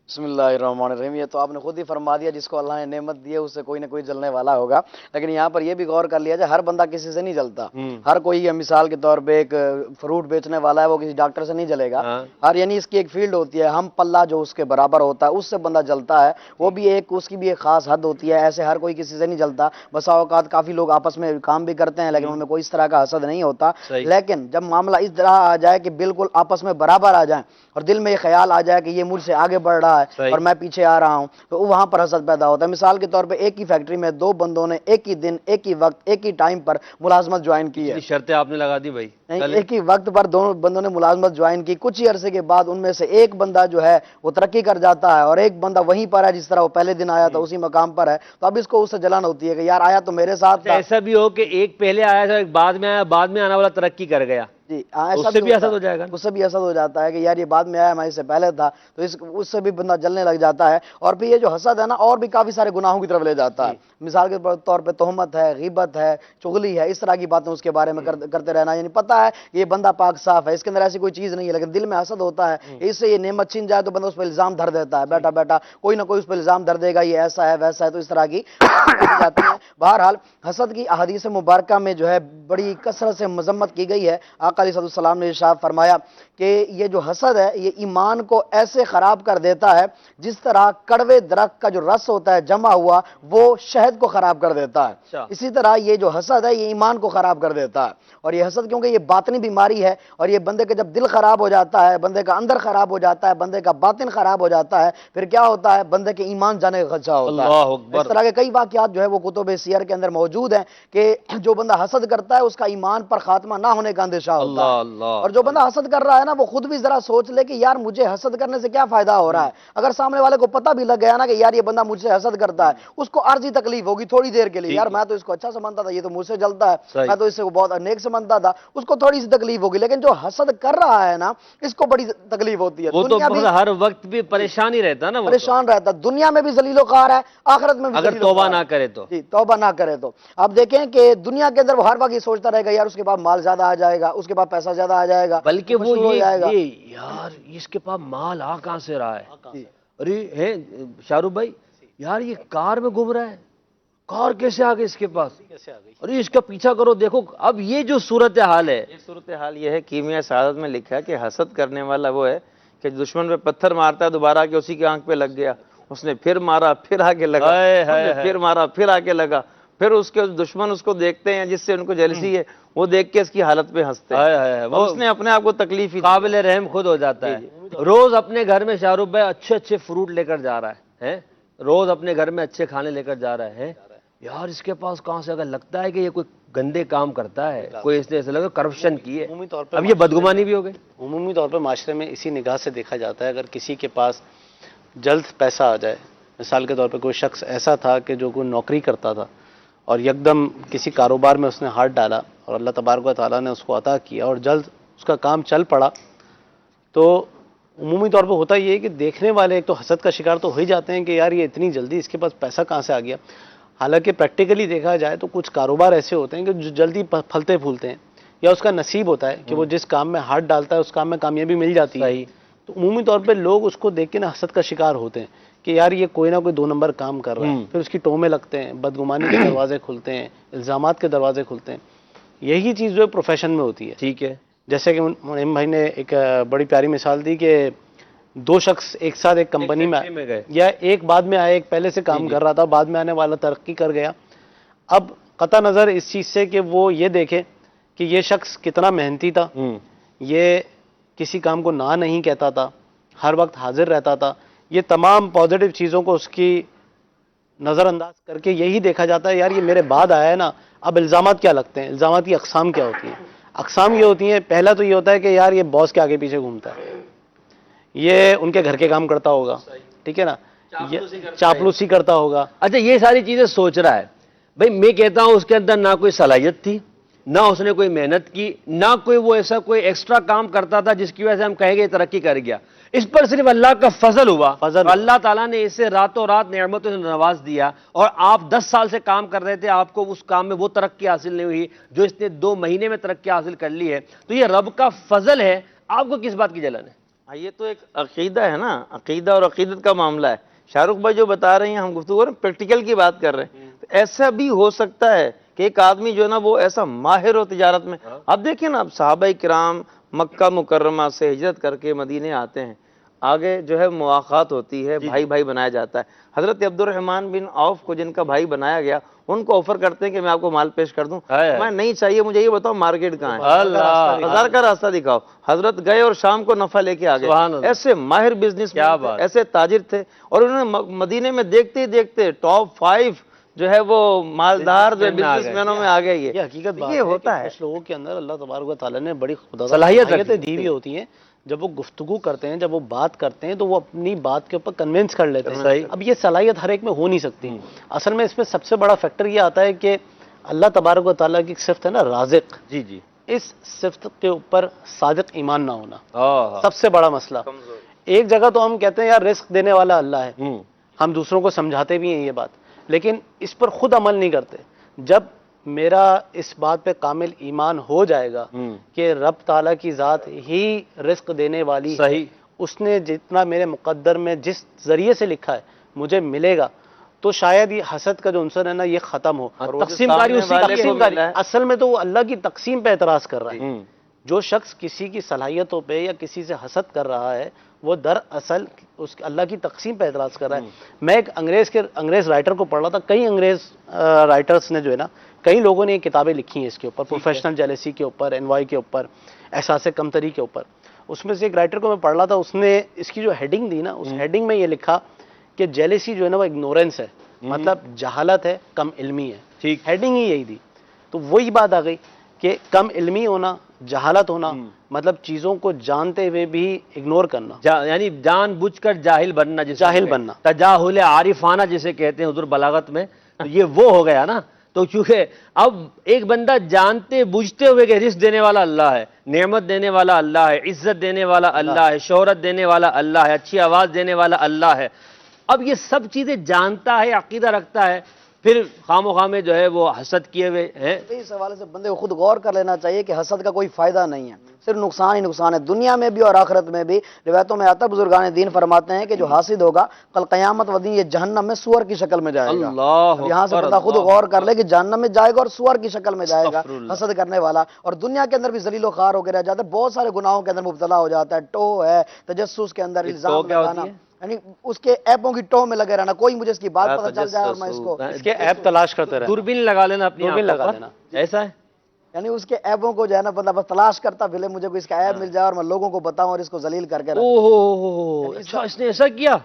بسم اللہ الرحمن الرحیم۔ یہ تو آپ نے خود ہی فرما دیا، جس کو اللہ نے نعمت دی ہے اس سے کوئی نہ کوئی جلنے والا ہوگا، لیکن یہاں پر یہ بھی غور کر لیا جائے ہر بندہ کسی سے نہیں جلتا، ہر کوئی مثال کے طور پہ ایک فروٹ بیچنے والا ہے وہ کسی ڈاکٹر سے نہیں جلے گا، ہر یعنی اس کی ایک فیلڈ ہوتی ہے، ہم پلہ جو اس کے برابر ہوتا ہے اس سے بندہ جلتا ہے، وہ بھی ایک اس کی بھی ایک خاص حد ہوتی ہے، ایسے ہر کوئی کسی سے نہیں جلتا۔ بسا اوقات کافی لوگ آپس میں کام بھی کرتے ہیں لیکن ان میں کوئی اس طرح کا حسد نہیں ہوتا، لیکن جب معاملہ اس طرح آ جائے کہ بالکل آپس میں برابر آ جائیں اور دل میں یہ خیال آ جائے کہ یہ مجھ سے آگے بڑھ رہا ہے اور میں پیچھے آ رہا ہوں، تو وہاں پر حسد پیدا ہوتا ہے۔ مثال کے طور پہ ایک ہی فیکٹری میں دو بندوں نے ایک ہی دن، ایک ہی وقت، ایک ہی ٹائم پر ملازمت جوائن کی ہے، شرطیں آپ نے لگا دی بھائی، ایک ہی وقت پر دونوں بندوں نے ملازمت جوائن کی، کچھ ہی عرصے کے بعد ان میں سے ایک بندہ جو ہے وہ ترقی کر جاتا ہے اور ایک بندہ وہیں پر ہے جس طرح وہ پہلے دن آیا تھا اسی مقام پر ہے، تو اب اس کو اس سے جلن ہوتی ہے کہ یار آیا تو میرے ساتھ تھا۔ ایسا بھی ہو کہ ایک پہلے آیا تھا ایک بعد میں آیا، بعد میں آنے والا ترقی کر گیا، جی اس سے بھی حسد ہو جائے گا، اس سے بھی حسد ہو جاتا ہے کہ یار یہ بعد میں آیا میں اس سے پہلے تھا، تو اس سے بھی بندہ جلنے لگ جاتا ہے۔ اور پھر یہ جو حسد ہے نا اور بھی کافی سارے گناہوں کی طرف لے جاتا ہے، مثال کے طور پہ تہمت ہے، غیبت ہے، چغلی ہے، اس طرح کی باتیں اس کے بارے میں کرتے رہنا، یعنی پتہ ہے کہ یہ بندہ پاک صاف ہے، اس کے اندر ایسی کوئی چیز نہیں ہے، لیکن دل میں حسد ہوتا ہے، اس سے یہ نعمت چھن جائے تو بندہ اس پہ الزام دھر دیتا ہے، بیٹا بیٹا کوئی نہ کوئی اس پہ الزام دھر دے گا، یہ ایسا ہے ویسا ہے، تو اس طرح کی جاتی ہیں۔ بہرحال حسد کی احادیث مبارکہ میں جو ہے بڑی کثرت سے مذمت کی گئی ہے۔ آقا علیہ السلام نے ارشاد فرمایا کہ یہ جو حسد ہے یہ ایمان کو ایسے خراب کر دیتا ہے جس طرح کڑوے درخت کا جو رس ہوتا ہے جمع ہوا وہ شہد کو خراب کر دیتا ہے، اسی طرح یہ جو حسد ہے یہ ایمان کو خراب کر دیتا ہے۔ اور یہ حسد کیونکہ یہ باطنی بیماری ہے، اور یہ بندے کا جب دل خراب ہو جاتا ہے، بندے کا اندر خراب ہو جاتا ہے، بندے کا باطن خراب ہو جاتا ہے، پھر کیا ہوتا ہے؟ بندے کے ایمان جانے کا خدشہ ہوتا ہے۔ اللہ اکبر۔ اس طرح کے کئی واقعات جو ہے وہ کتب سیر کے اندر موجود ہیں کہ جو بندہ حسد کرتا ہے اس کا ایمان پر خاتمہ نہ ہونے کا اندیشہ ہوتا ہے۔ اور جو بندہ حسد کر رہا ہے نا وہ خود بھی ذرا سوچ لے کہ یار مجھے حسد کرنے سے کیا فائدہ ہو رہا ہے۔ اگر سامنے والے کو پتہ بھی لگ گیا نا کہ یار یہ بندہ مجھ سے حسد کرتا ہے، اس کو عارضی تکلیف ہوگی تھوڑی دیر کے لیے، یار میں تو اس کو اچھا سمجھتا تھا، یہ تو مجھ سے جلتا ہے، میں تو اس سے بہت نیک سمجھتا تھا، اس کو تھوڑی سی تکلیف ہوگی۔ لیکن جو حسد کر رہا ہے نا اس کو بڑی تکلیف ہوتی ہے، وہ تو ہر وقت بھی پریشان ہی رہتا نا، پریشان رہتا، دنیا میں بھی ذلیل و خوار ہے، آخرت میں بھی اگر توبہ نہ کرے تو۔ جی توبہ نہ کرے تو اب دیکھیں کہ دنیا کے اندر وہ ہر وقت یہ سوچتا رہے گا یار اس کے پاس مال زیادہ آ جائے گا، اس کے پاس پیسہ زیادہ آ جائے گا، بلکہ وہ مشہور ہو جائے گا۔ یار اس کے پاس مال آ کہاں سے رہا ہے؟ ارے ہے شاہ رخ بھائی، یار یہ کار میں گھوم رہا ہے، کار کیسے آ گئی اس کے پاس؟ ارے اس کا پیچھا کرو، دیکھو اب یہ جو صورتحال ہے، یہ صورتحال یہ ہے، کیمیا سعادت میں لکھا ہے کہ حسد کرنے والا وہ ہے کہ دشمن پہ پتھر مارتا ہے، دوبارہ آ کے اسی کی آنکھ پہ لگ گیا، اس نے پھر مارا، پھر آگے لگا، پھر مارا، پھر آگے لگا، پھر اس کے دشمن اس کو دیکھتے ہیں جس سے ان کو جیلسی ہے، وہ دیکھ کے اس کی حالت پہ ہنستے ہیں، وہ اس نے اپنے آپ کو تکلیف ہی قابل رحم خود ہو جاتا ہے۔ روز اپنے گھر میں شاہ رخ بھائی اچھے اچھے فروٹ لے کر جا رہا ہے، روز اپنے گھر میں اچھے کھانے لے کر جا رہا ہے، یار اس کے پاس کہاں سے؟ اگر لگتا ہے کہ یہ کوئی گندے کام کرتا ہے، کوئی اس نے ایسا لگا کرپشن کی ہے، عمومی طور پر اب یہ بدگمانی بھی ہو گئی۔ عمومی طور پر معاشرے میں اسی نگاہ سے دیکھا جاتا ہے، اگر کسی کے پاس جلد پیسہ آ جائے، مثال کے طور پر کوئی شخص ایسا تھا کہ جو کوئی نوکری کرتا تھا اور یکدم کسی کاروبار میں اس نے ہاتھ ڈالا اور اللہ تبارک و تعالیٰ نے اس کو عطا کیا اور جلد اس کا کام چل پڑا، تو عمومی طور پر ہوتا یہ ہے کہ دیکھنے والے ایک تو حسد کا شکار تو ہو ہی جاتے ہیں کہ یار یہ اتنی جلدی اس کے پاس پیسہ کہاں سے آ گیا۔ حالانکہ پریکٹیکلی دیکھا جائے تو کچھ کاروبار ایسے ہوتے ہیں کہ جو جلدی پھلتے پھولتے ہیں، یا اس کا نصیب ہوتا ہے کہ وہ جس کام میں ہاتھ ڈالتا ہے اس کام میں کامیابی مل جاتی ہے، تو عمومی طور پہ لوگ اس کو دیکھ کے نا حسد کا شکار ہوتے ہیں کہ یار یہ کوئی نہ کوئی 2 نمبر کام کر رہا ہے، پھر اس کی ٹومے لگتے ہیں، بدگمانی کے دروازے کھلتے ہیں، الزامات کے دروازے کھلتے ہیں۔ یہی چیز جو ہے پروفیشن میں ہوتی ہے، ٹھیک ہے، جیسے کہ منعم بھائی نے ایک بڑی پیاری مثال دی کہ 2 شخص ایک ساتھ ایک کمپنی میں گئے، یا ایک بعد میں آئے، ایک پہلے سے کام کر رہا تھا، بعد میں آنے والا ترقی کر گیا۔ اب قطع نظر اس چیز سے کہ وہ یہ دیکھے کہ یہ شخص کتنا محنتی تھا، یہ کسی کام کو نہ نہیں کہتا تھا، ہر وقت حاضر رہتا تھا، یہ تمام پازیٹیو چیزوں کو اس کی نظر انداز کر کے یہی دیکھا جاتا ہے یار یہ میرے بعد آیا ہے نا، اب الزامات کیا لگتے ہیں، الزامات کی اقسام کیا ہوتی ہیں؟ اقسام یہ ہوتی ہیں، پہلا تو یہ ہوتا ہے کہ یار یہ باس کے آگے پیچھے گھومتا ہے، یہ ان کے گھر کے کام کرتا ہوگا، ٹھیک ہے نا، چاپلوسی کرتا ہوگا۔ اچھا یہ ساری چیزیں سوچ رہا ہے، بھئی میں کہتا ہوں اس کے اندر نہ کوئی صلاحیت تھی، نہ اس نے کوئی محنت کی، نہ کوئی وہ ایسا کوئی ایکسٹرا کام کرتا تھا جس کی وجہ سے ہم کہیں گے یہ ترقی کر گیا، اس پر صرف اللہ کا فضل ہوا، اللہ تعالیٰ نے اسے راتوں رات نعمتوں سے نواز دیا، اور آپ 10 سال سے کام کر رہے تھے، آپ کو اس کام میں وہ ترقی حاصل نہیں ہوئی جو اس نے 2 مہینے میں ترقی حاصل کر لی ہے، تو یہ رب کا فضل ہے، آپ کو کس بات کی جلن ہے؟ یہ تو ایک عقیدہ ہے نا، عقیدہ اور عقیدت کا معاملہ ہے۔ شاہ رخ بھائی جو بتا رہے ہیں، ہم گفتگو پریکٹیکل کی بات کر رہے ہیں، تو ایسا بھی ہو سکتا ہے کہ ایک آدمی جو ہے نا وہ ایسا ماہر ہو تجارت میں، اب دیکھیں نا، اب صحابہ کرام مکہ مکرمہ سے ہجرت کر کے مدینے آتے ہیں، آگے جو ہے مواقعات ہوتی ہے، بھائی بھائی بنایا جاتا ہے۔ حضرت عبد الرحمن بن عوف کو جن کا بھائی بنایا گیا، ان کو آفر کرتے ہیں کہ میں آپ کو مال پیش کر دوں، میں نہیں چاہیے، مجھے یہ بتاؤ مارکیٹ کہاں ہے، بازار کا راستہ دکھاؤ۔ حضرت گئے اور شام کو نفع لے کے آ گئے۔ ایسے ماہر بزنس مین، ایسے تاجر تھے، اور انہوں نے مدینے میں دیکھتے ہی دیکھتے ٹاپ 5 جو ہے وہ مالدار جو بزنس مینوں میں آ گئے۔ یہ حقیقت بات یہ ہوتا ہے، کچھ لوگوں کے اندر اللہ تبارک و تعالیٰ نے بڑی خدا صلاحیتیں دی ہوئی ہوتی ہیں، جب وہ گفتگو کرتے ہیں، جب وہ بات کرتے ہیں تو وہ اپنی بات کے اوپر کنونس کر لیتے ہیں۔ اب یہ صلاحیت ہر ایک میں ہو نہیں سکتی، اصل میں اس میں سب سے بڑا فیکٹر یہ آتا ہے کہ اللہ تبارک و تعالیٰ کی صفت ہے نا رازق، جی اس صفت کے اوپر صادق ایمان نہ ہونا سب سے بڑا مسئلہ۔ ایک جگہ تو ہم کہتے ہیں یار رزق دینے والا اللہ ہے، ہم دوسروں کو سمجھاتے بھی ہیں یہ بات، لیکن اس پر خود عمل نہیں کرتے۔ جب میرا اس بات پہ کامل ایمان ہو جائے گا کہ رب تعالیٰ کی ذات ہی رزق دینے والی ہے، اس نے جتنا میرے مقدر میں جس ذریعے سے لکھا ہے مجھے ملے گا، تو شاید یہ حسد کا جو عنصر ہے نا یہ ختم ہو۔ تقسیم کاری اسی کا اصل میں تو وہ اللہ کی تقسیم پہ اعتراض کر رہا ہے جو شخص کسی کی صلاحیتوں پہ یا کسی سے حسد کر رہا ہے وہ دراصل اس اللہ کی تقسیم پہ اعتراض کر رہا ہے. میں ایک انگریز رائٹر کو پڑھ رہا تھا. کئی انگریز رائٹرز نے جو ہے نا کئی لوگوں نے کتابیں لکھی ہیں اس کے اوپر, پروفیشنل جیلسی کے اوپر, انوائی کے اوپر, احساس کمتری کے اوپر. اس میں سے ایک رائٹر کو میں پڑھ رہا تھا, اس نے اس کی جو ہیڈنگ دی نا, اس ہیڈنگ میں یہ لکھا کہ جیلسی جو ہے نا وہ اگنورینس ہے, مطلب جہالت ہے, کم علمی ہے. ٹھیک, ہیڈنگ ہی یہی دی. تو وہی بات آ گئی کہ کم علمی ہونا, جہالت ہونا, مطلب چیزوں کو جانتے ہوئے بھی اگنور کرنا, یعنی جان بوجھ کر جاہل بننا, جاہل بننا, تجاہل عارفانہ جسے کہتے ہیں حضور بلاغت میں, تو یہ وہ ہو گیا نا. تو چونکہ اب ایک بندہ جانتے بوجھتے ہوئے کہ رزق دینے والا اللہ ہے, نعمت دینے والا اللہ ہے, عزت دینے والا اللہ ہے, شہرت دینے والا اللہ ہے, اچھی آواز دینے والا اللہ ہے, اب یہ سب چیزیں جانتا ہے, عقیدہ رکھتا ہے, پھر خام و خامے جو ہے وہ حسد کیے ہوئے ہیں. اس حوالے سے بندے کو خود غور کر لینا چاہیے کہ حسد کا کوئی فائدہ نہیں ہے, صرف نقصان ہی نقصان ہے, دنیا میں بھی اور آخرت میں بھی. روایتوں میں آتا ہے, بزرگان دین فرماتے ہیں کہ جو حاسد ہوگا کل قیامت و دن یہ جہنم میں سور کی شکل میں جائے گا. اللہ یہاں سے بندہ خود غور کر لے کہ جہنم میں جائے گا اور سور کی شکل میں جائے گا حسد کرنے والا, اور دنیا کے اندر بھی ذلیل و خوار ہو کے رہ جاتا ہے, بہت سارے گناہوں کے اندر مبتلا ہو جاتا ہے, ٹو ہے, تجسس کے اندر الزام لگانا, یعنی اس کے ایپوں کی ٹو میں لگے رہنا, کوئی مجھے اس کی بات پتہ چل جائے اور میں اس کے ایپ تلاش کرتے رہنا, دوربین لگا لینا, اپنی دوربین لگا لینا, ایسا ہے. یعنی اس کے ایپوں کو جو ہے نا بندہ بس تلاش کرتا پھلے مجھے کوئی اس کا ایپ مل جائے اور میں لوگوں کو بتاؤں اور اس کو ذلیل کر کے اوہ, اچھا اس نے ایسا کیا,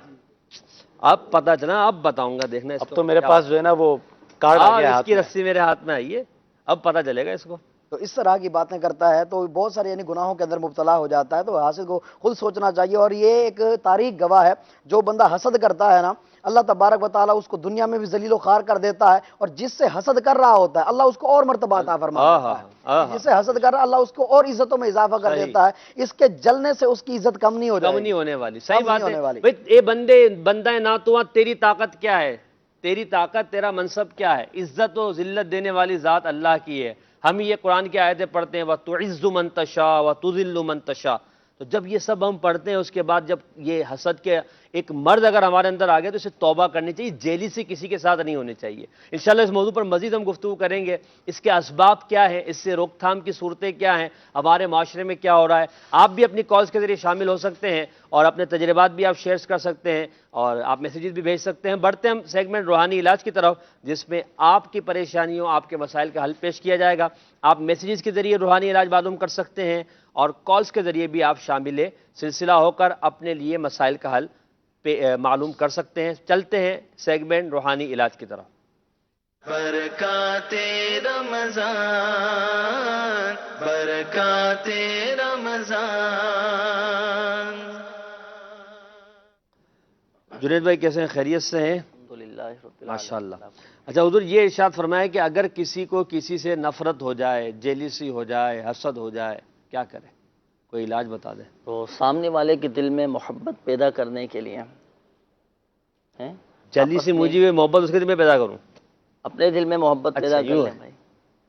اب پتا چلا, اب بتاؤں گا, دیکھنا. اب تو میرے پاس جو ہے نا وہ کارڈ آ گیا, اس کی رسی میرے ہاتھ میں آئی ہے, اب پتا چلے گا اس کو. تو اس طرح کی باتیں کرتا ہے تو بہت سارے یعنی گناہوں کے اندر مبتلا ہو جاتا ہے. تو حاسد کو خود سوچنا چاہیے, اور یہ ایک تاریخ گواہ ہے, جو بندہ حسد کرتا ہے نا اللہ تبارک و تعالیٰ اس کو دنیا میں بھی ذلیل و خوار کر دیتا ہے, اور جس سے حسد کر رہا ہوتا ہے اللہ اس کو اور مرتبہ عطا فرماتا ہے. جس سے حسد کر رہا ہے اللہ اس کو اور عزتوں میں اضافہ کر دیتا ہے, اس کے جلنے سے اس کی عزت کم نہیں ہو جائے, کم نہیں ہونے والی. صحیح بات ہے. اے بندہ ناتواں, تیری طاقت کیا ہے, تیری طاقت, تیرا منصب کیا ہے؟ عزت و ذلت دینے والی ذات اللہ کی ہے. ہم یہ قرآن کی آیتیں پڑھتے ہیں, وَتُعِزُّ مَن تَشَاءُ وَتُذِلُّ مَن تَشَاءُ. تو جب یہ سب ہم پڑھتے ہیں, اس کے بعد جب یہ حسد کے ایک مرد اگر ہمارے اندر آ گیا تو اسے توبہ کرنی چاہیے, جیلسی کسی کے ساتھ نہیں ہونی چاہیے. انشاءاللہ اس موضوع پر مزید ہم گفتگو کریں گے, اس کے اسباب کیا ہیں, اس سے روک تھام کی صورتیں کیا ہیں, ہمارے معاشرے میں کیا ہو رہا ہے. آپ بھی اپنی کالز کے ذریعے شامل ہو سکتے ہیں اور اپنے تجربات بھی آپ شیئرز کر سکتے ہیں, اور آپ میسیجز بھی بھیج سکتے ہیں. بڑھتے ہم سیگمنٹ روحانی علاج کی طرف, جس میں آپ کی پریشانیوں, آپ کے مسائل کا حل پیش کیا جائے گا. آپ میسیجز کے ذریعے روحانی علاج معلوم کر سکتے ہیں, اور کالز کے ذریعے بھی آپ شامل سلسلہ ہو کر اپنے لیے مسائل کا حل معلوم کر سکتے ہیں. چلتے ہیں سیگمنٹ روحانی علاج کی طرف. برکات رمضان, برکات رمضان. جنید بھائی کیسے ہیں, خیریت سے ہیں؟ الحمدللہ ماشاءاللہ. اچھا حضور, یہ ارشاد فرمایا کہ اگر کسی کو کسی سے نفرت ہو جائے, جیلسی ہو جائے, حسد ہو جائے, کیا کرے؟ کوئی علاج بتا دیں. تو سامنے والے کے دل میں محبت پیدا کرنے کے لیے جیلسی مجھے میں محبت اس کے دل میں پیدا کروں, اپنے دل میں محبت پیدا کر لیں بھائی.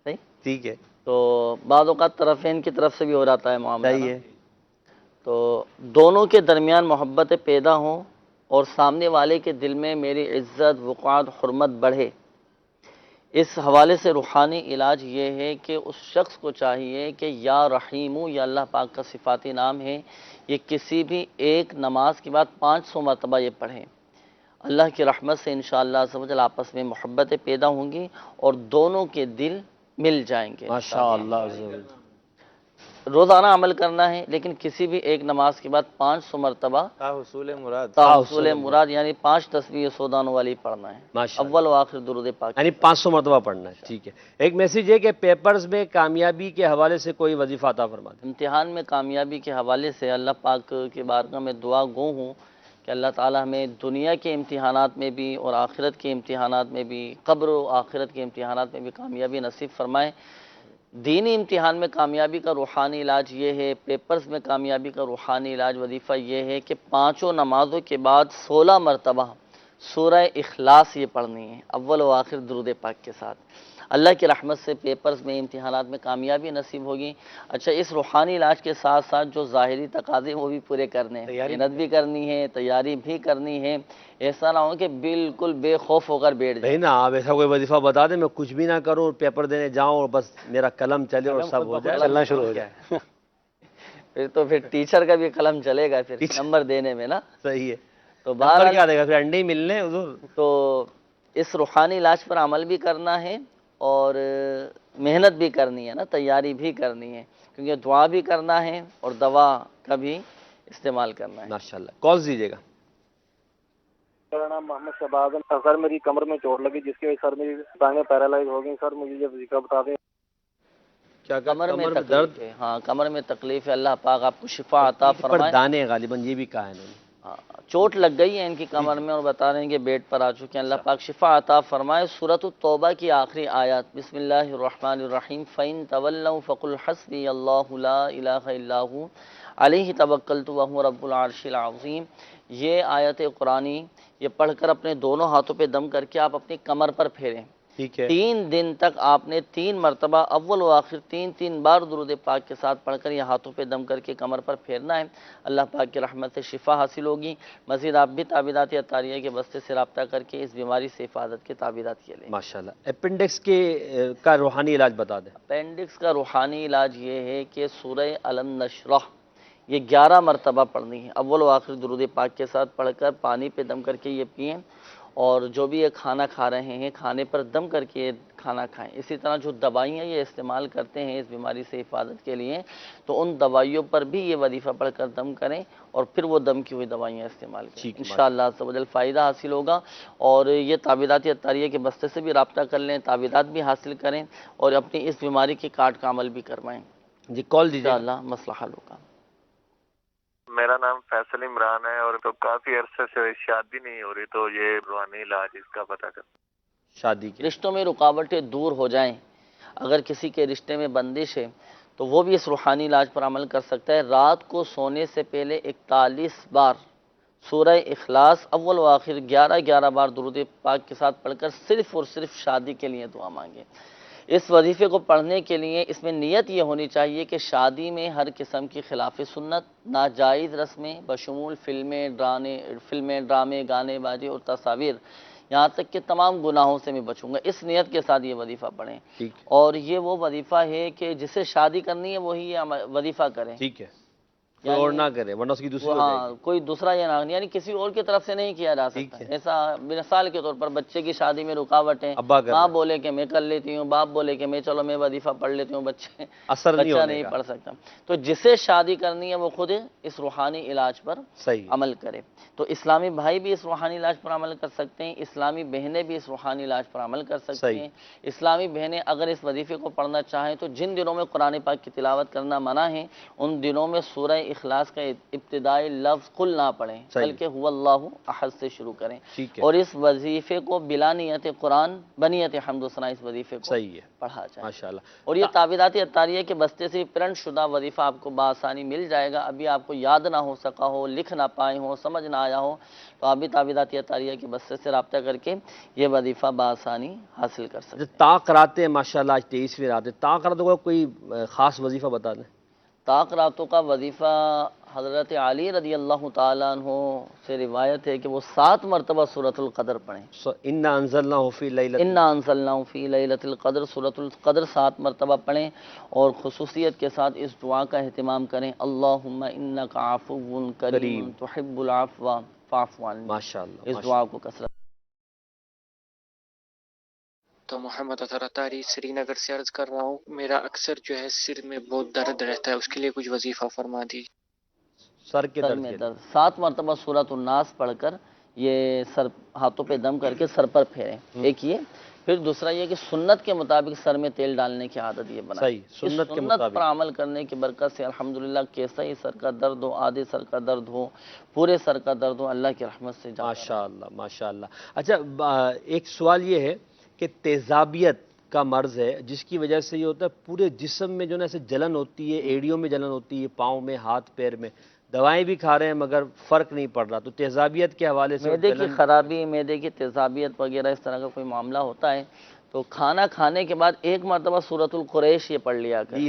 صحیح, ٹھیک ہے. تو بعض اوقات طرفین کی طرف سے بھی ہو جاتا ہے معاملہ. صحیح ہے. تو دونوں کے درمیان محبتیں پیدا ہوں اور سامنے والے کے دل میں میری عزت, وقار, حرمت بڑھے. اس حوالے سے روحانی علاج یہ ہے کہ اس شخص کو چاہیے کہ یا رحیمو, یا اللہ پاک کا صفاتی نام ہے, یہ کسی بھی ایک نماز کے بعد 500 مرتبہ یہ پڑھیں. اللہ کی رحمت سے انشاءاللہ عز و جل آپس میں محبتیں پیدا ہوں گی اور دونوں کے دل مل جائیں گے ماشاءاللہ. روزانہ عمل کرنا ہے, لیکن کسی بھی ایک نماز کے بعد 500 مرتبہ حصول مراد, تحصل مراد یعنی 5 تسبیح سودانوں والی پڑھنا ہے, اول و آخر درود پاک, یعنی 500 مرتبہ پڑھنا ہے. ٹھیک ہے. ایک میسیج ہے کہ پیپرز میں کامیابی کے حوالے سے کوئی وظیفہ عطا فرما دیں. امتحان میں کامیابی کے حوالے سے اللہ پاک کی بارگاہ میں دعا گو ہوں کہ اللہ تعالی ہمیں دنیا کے امتحانات میں بھی اور آخرت کے امتحانات میں بھی, قبر و آخرت کے امتحانات میں بھی کامیابی نصیب فرمائے. دینی امتحان میں کامیابی کا روحانی علاج یہ ہے, پیپرز میں کامیابی کا روحانی علاج وظیفہ یہ ہے کہ 5 نمازوں کے بعد 16 مرتبہ سورہ اخلاص یہ پڑھنی ہے, اول و آخر درود پاک کے ساتھ. اللہ کی رحمت سے پیپرز میں, امتحانات میں کامیابی نصیب ہوگی. اچھا, اس روحانی علاج کے ساتھ ساتھ جو ظاہری تقاضے وہ بھی پورے کرنے ہیں, محنت بھی کرنی ہے, تیاری بھی کرنی ہے. ایسا نہ ہو کہ بالکل بے خوف ہو کر بیٹھ جائے. نہیں نا, آپ ایسا کوئی وظیفہ بتا دیں, میں کچھ بھی نہ کروں, پیپر دینے جاؤں اور بس میرا قلم چلے اور سب ہو جائے, چلنا شروع ہو جائے. پھر ٹیچر کا بھی قلم چلے گا پھر نمبر دینے میں نا. صحیح ہے. تو نمبر کیا دے گا پھر؟ انڈے ہی ملنے حضور. تو اس روحانی علاج پر عمل بھی کرنا ہے اور محنت بھی کرنی ہے نا, تیاری بھی کرنی ہے, کیونکہ دعا بھی کرنا ہے اور دوا کا بھی استعمال کرنا ہے. ماشاءاللہ. کال دیجیے گا. میرا نام محمد شہباز ہے سر. میری کمر میں چوٹ لگی جس کی وجہ سے سر میری ٹانگیں پیرالائز ہو گئی. سر مجھے یہ وظیفہ بتا دیں. کیا کمر میں تکلیف ہے؟ ہاں کمر میں تکلیف ہے. اللہ پاک آپ کو شفا عطا فرمائے. دانے غالباً یہ بھی کہا ہے انہوں نے. چوٹ لگ گئی ہے ان کی کمر میں اور بتا رہے ہیں کہ بیڈ پر آ چکے ہیں. اللہ پاک شفا عطا فرمائے. سورۃ التوبہ کی آخری آیات. بسم اللہ الرحمن الرحیم. فَإِن تَوَلَّوْا فَقُلْ حَسْبِيَ اللَّهُ لَا إِلَٰهَ إِلَّا هُوَ عَلَيْهِ تَوَكَّلْتُ وَهُوَ رَبُّ الْعَرْشِ الْعَظِيمِ. یہ آیت قرآنی یہ پڑھ کر اپنے دونوں ہاتھوں پہ دم کر کے آپ اپنی کمر پر پھیریں. ٹھیک ہے. 3 دن تک آپ نے 3 مرتبہ اول و آخر 3 بار درود پاک کے ساتھ پڑھ کر یہ ہاتھوں پہ دم کر کے کمر پر پھیرنا ہے. اللہ پاک کی رحمت سے شفا حاصل ہوگی. مزید آپ بھی تعویذات اطاریہ کے بستے سے رابطہ کر کے اس بیماری سے حفاظت کے تعویذات کے لیں. ماشاءاللہ. اپینڈکس کا روحانی علاج بتا دیں. اپینڈکس کا روحانی علاج یہ ہے کہ سورہ الم نشرح یہ 11 مرتبہ پڑھنی ہے. اول و آخر درود پاک کے ساتھ پڑھ کر پانی پہ دم کر کے یہ پئیں, اور جو بھی یہ کھانا کھا رہے ہیں کھانے پر دم کر کے یہ کھانا کھائیں. اسی طرح جو دوائیاں یہ استعمال کرتے ہیں اس بیماری سے حفاظت کے لیے تو ان دوائیوں پر بھی یہ وظیفہ پڑھ کر دم کریں اور پھر وہ دم کی ہوئی دوائیاں استعمال کریں. انشاءاللہ عز و جل فائدہ حاصل ہوگا. اور یہ تعویذات اطاریہ کے بستے سے بھی رابطہ کر لیں, تعویذات بھی حاصل کریں اور اپنی اس بیماری کے کاٹ کا عمل بھی کروائیں. جی کال دیجیے. انشاءاللہ مسئلہ حل ہوگا. میرا نام فیصل عمران ہے اور تو کافی عرصے سے شادی نہیں ہو رہی, تو یہ روحانی علاج اس کا پتہ کر. شادی کے رشتوں میں رکاوٹیں دور ہو جائیں, اگر کسی کے رشتے میں بندش ہے تو وہ بھی اس روحانی علاج پر عمل کر سکتا ہے. رات کو سونے سے پہلے 41 بار سورہ اخلاص اول و آخر 11 بار درود پاک کے ساتھ پڑھ کر صرف اور صرف شادی کے لیے دعا مانگیں. اس وظیفے کو پڑھنے کے لیے اس میں نیت یہ ہونی چاہیے کہ شادی میں ہر قسم کی خلاف سنت, ناجائز رسمیں بشمول فلمیں, ڈرامے, گانے بازی اور تصاویر, یہاں تک کہ تمام گناہوں سے میں بچوں گا, اس نیت کے ساتھ یہ وظیفہ پڑھیں. اور یہ وہ وظیفہ ہے کہ جسے شادی کرنی ہے وہی یہ وظیفہ کریں. ٹھیک ہے. اور نہ کرے ورنہ اس کی دوسری. ہاں کوئی دوسرا یہ نہ, یعنی کسی اور کی طرف سے نہیں کیا جا سکتا. ایسا مثال کے طور پر بچے کی شادی میں رکاوٹیں, ماں بولے کہ میں کر لیتی ہوں, باپ بولے کہ میں چلو میں وظیفہ پڑھ لیتی ہوں, بچہ نہیں پڑھ سکتا. تو جسے شادی کرنی ہے وہ خود اس روحانی علاج پر عمل کرے. تو اسلامی بھائی بھی اس روحانی علاج پر عمل کر سکتے ہیں, اسلامی بہنیں بھی اس روحانی علاج پر عمل کر سکتے ہیں. اسلامی بہنیں اگر اس وظیفے کو پڑھنا چاہیں تو جن دنوں میں قرآن پاک کی تلاوت کرنا منع ہے ان دنوں میں سورہ اخلاص کا ابتدائی لفظ قل نہ پڑھیں, بلکہ هو اللہ احد سے شروع کریں. اور اس وظیفے کو بلا نیت قرآن بنیت حمد و ثنا اس وظیفے کو پڑھا جائے. ماشاءاللہ. اور یہ تعویذات اطاریہ کے بستے سے پرنٹ شدہ وظیفہ آپ کو بآسانی مل جائے گا. ابھی آپ کو یاد نہ ہو سکا ہو, لکھ نہ پائے ہو, سمجھ نہ آیا ہو تو آپ بھی تعویذات اطاریہ کے بستے سے رابطہ کر کے یہ وظیفہ بآسانی حاصل کر سکتے ہیں. طاق راتیں ماشاءاللہ آج 23ویں رات ہے, طاق راتوں کا کوئی خاص وظیفہ بتا دیں. طاق راتوں کا وظیفہ حضرت علی رضی اللہ تعالیٰ عنہ سے روایت ہے کہ وہ 7 مرتبہ سورۃ القدر پڑھیں. انا انزلناہ فی لیلۃ القدر, سورۃ القدر 7 مرتبہ پڑھیں اور خصوصیت کے ساتھ اس دعا کا اہتمام کریں. اللہم انک عفو کریم تحب العفو فاعف عنی. ماشاءاللہ. اس دعا کو کثرت. تو محمد اطہر اطاری سری نگر سے عرض کر رہا ہوں, میرا اکثر جو ہے سر میں بہت درد رہتا ہے, اس کے لیے کچھ وظیفہ فرما دیجیے. سر کے درد میں درد 7 مرتبہ سورۃ الناس پڑھ کر یہ سر ہاتھوں پہ دم کر کے سر پر پھیریں. ایک یہ, پھر دوسرا یہ کہ سنت کے مطابق سر میں تیل ڈالنے کی عادت یہ بنائیں. سنت پر عمل کرنے کی برکت سے الحمدللہ کیسا ہی سر کا درد ہو, آدھے سر کا درد ہو, پورے سر کا درد ہو, اللہ کی رحمت سے ماشاءاللہ ماشاءاللہ. اچھا ایک سوال یہ ہے کہ تیزابیت کا مرض ہے جس کی وجہ سے یہ ہوتا ہے پورے جسم میں جو نا ایسے جلن ہوتی ہے, ایڑیوں میں جلن ہوتی ہے, پاؤں میں, ہاتھ پیر میں, دوائیں بھی کھا رہے ہیں مگر فرق نہیں پڑ رہا. تو تیزابیت کے حوالے سے معدے کی خرابی, معدے کی تیزابیت وغیرہ اس طرح کا کوئی معاملہ ہوتا ہے تو کھانا کھانے کے بعد 1 مرتبہ سورۃ القریش یہ پڑھ لیا کریں.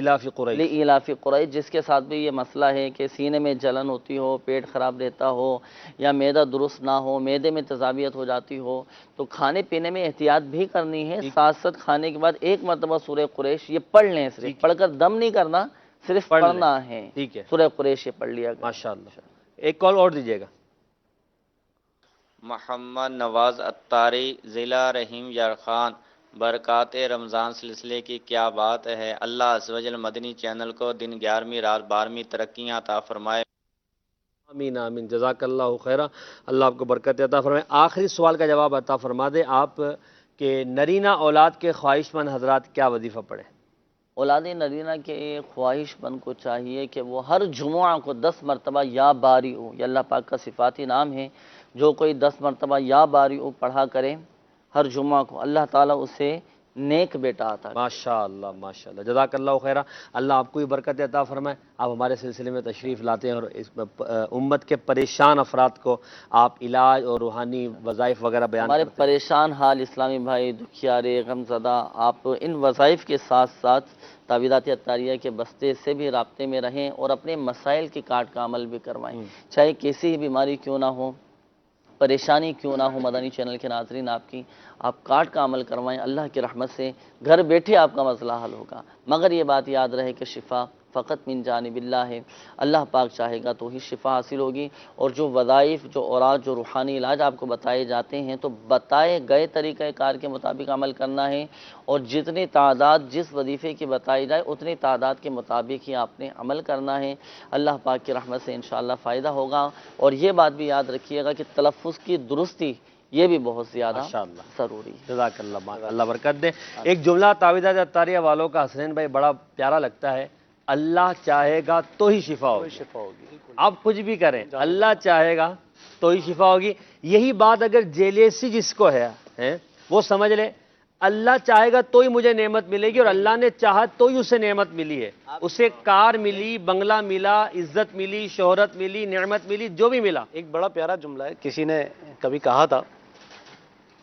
لإیلاف قریش, جس کے ساتھ بھی یہ مسئلہ ہے کہ سینے میں جلن ہوتی ہو, پیٹ خراب رہتا ہو یا معدہ درست نہ ہو, معدے میں تیزابیت ہو جاتی ہو تو کھانے پینے میں احتیاط بھی کرنی ہے. ساتھ ساتھ کھانے کے بعد 1 مرتبہ سورہ قریش یہ پڑھ لیں, صرف پڑھ کر دم نہیں کرنا, صرف پڑھ لیں۔ پڑھنا ہے، ٹھیک ہے، سورہ قریش یہ پڑھ لیا کریں۔ ماشاءاللہ۔ ایک کال اور دیجیے گا۔ محمد نواز اتاری، ضلع رحیم یار خان۔ برکات رمضان سلسلے کی کیا بات ہے، اللہ عز و جل مدنی چینل کو دن 11ویں رات 12ویں ترقیاں عطا فرمائے۔ آمین آمین، جزاک اللہ خیرہ، اللہ آپ کو برکت عطا فرمائے۔ آخری سوال کا جواب عطا فرما دیں آپ کہ نرینہ اولاد کے خواہش مند حضرات کیا وظیفہ پڑھیں؟ اولاد نرینہ کے خواہش مند کو چاہیے کہ وہ ہر جمعہ کو 10 مرتبہ یا باری ہو، یہ اللہ پاک کا صفاتی نام ہے، جو کوئی 10 مرتبہ یا باری ہو پڑھا کرے ہر جمعہ کو، اللہ تعالیٰ اسے نیک بیٹا عطا کرے۔ ماشاءاللہ ماشاءاللہ، جزاک اللہ خیرہ، اللہ آپ کو بھی برکت عطا فرمائے۔ آپ ہمارے سلسلے میں تشریف لاتے ہیں اور اس امت کے پریشان افراد کو آپ علاج اور روحانی وظائف وغیرہ بیان ہمارے کرتے ہیں۔ پریشان حال اسلامی بھائی، دکھیارے، غمزدہ، آپ ان وظائف کے ساتھ ساتھ تعویذات عطاریہ کے بستے سے بھی رابطے میں رہیں اور اپنے مسائل کی کاٹ کا عمل بھی کروائیں، چاہے کیسی ہی بیماری کیوں نہ ہو، پریشانی کیوں نہ ہو، مدنی چینل کے ناظرین آپ کاٹ کا عمل کروائیں، اللہ کی رحمت سے گھر بیٹھے آپ کا مسئلہ حل ہوگا۔ مگر یہ بات یاد رہے کہ شفا فقط من جانب اللہ ہے، اللہ پاک چاہے گا تو ہی شفا حاصل ہوگی۔ اور جو وظائف، جو اوراد، جو روحانی علاج آپ کو بتائے جاتے ہیں تو بتائے گئے طریقہ کار کے مطابق عمل کرنا ہے، اور جتنی تعداد جس وظیفے کی بتائی جائے اتنی تعداد کے مطابق ہی آپ نے عمل کرنا ہے، اللہ پاک کی رحمت سے انشاءاللہ فائدہ ہوگا۔ اور یہ بات بھی یاد رکھیے گا کہ تلفظ کی درستی یہ بھی بہت زیادہ ضروری ہے۔ جزاک اللہ، اللہ برکت دے۔ ایک جملہ تعویذات عطاریہ والوں کا حسنین بھائی بڑا پیارا لگتا ہے، اللہ چاہے گا تو ہی شفا ہوگی۔ آپ کچھ بھی کریں، اللہ چاہے گا تو ہی شفا ہوگی۔ یہی بات اگر جیلیسی جس کو ہے وہ سمجھ لے، اللہ چاہے گا تو ہی مجھے نعمت ملے گی، اور اللہ نے چاہا تو ہی اسے نعمت ملی ہے، اسے کار ملی، بنگلہ ملا، عزت ملی، شہرت ملی، نعمت ملی، جو بھی ملا۔ ایک بڑا پیارا جملہ ہے، کسی نے کبھی کہا تھا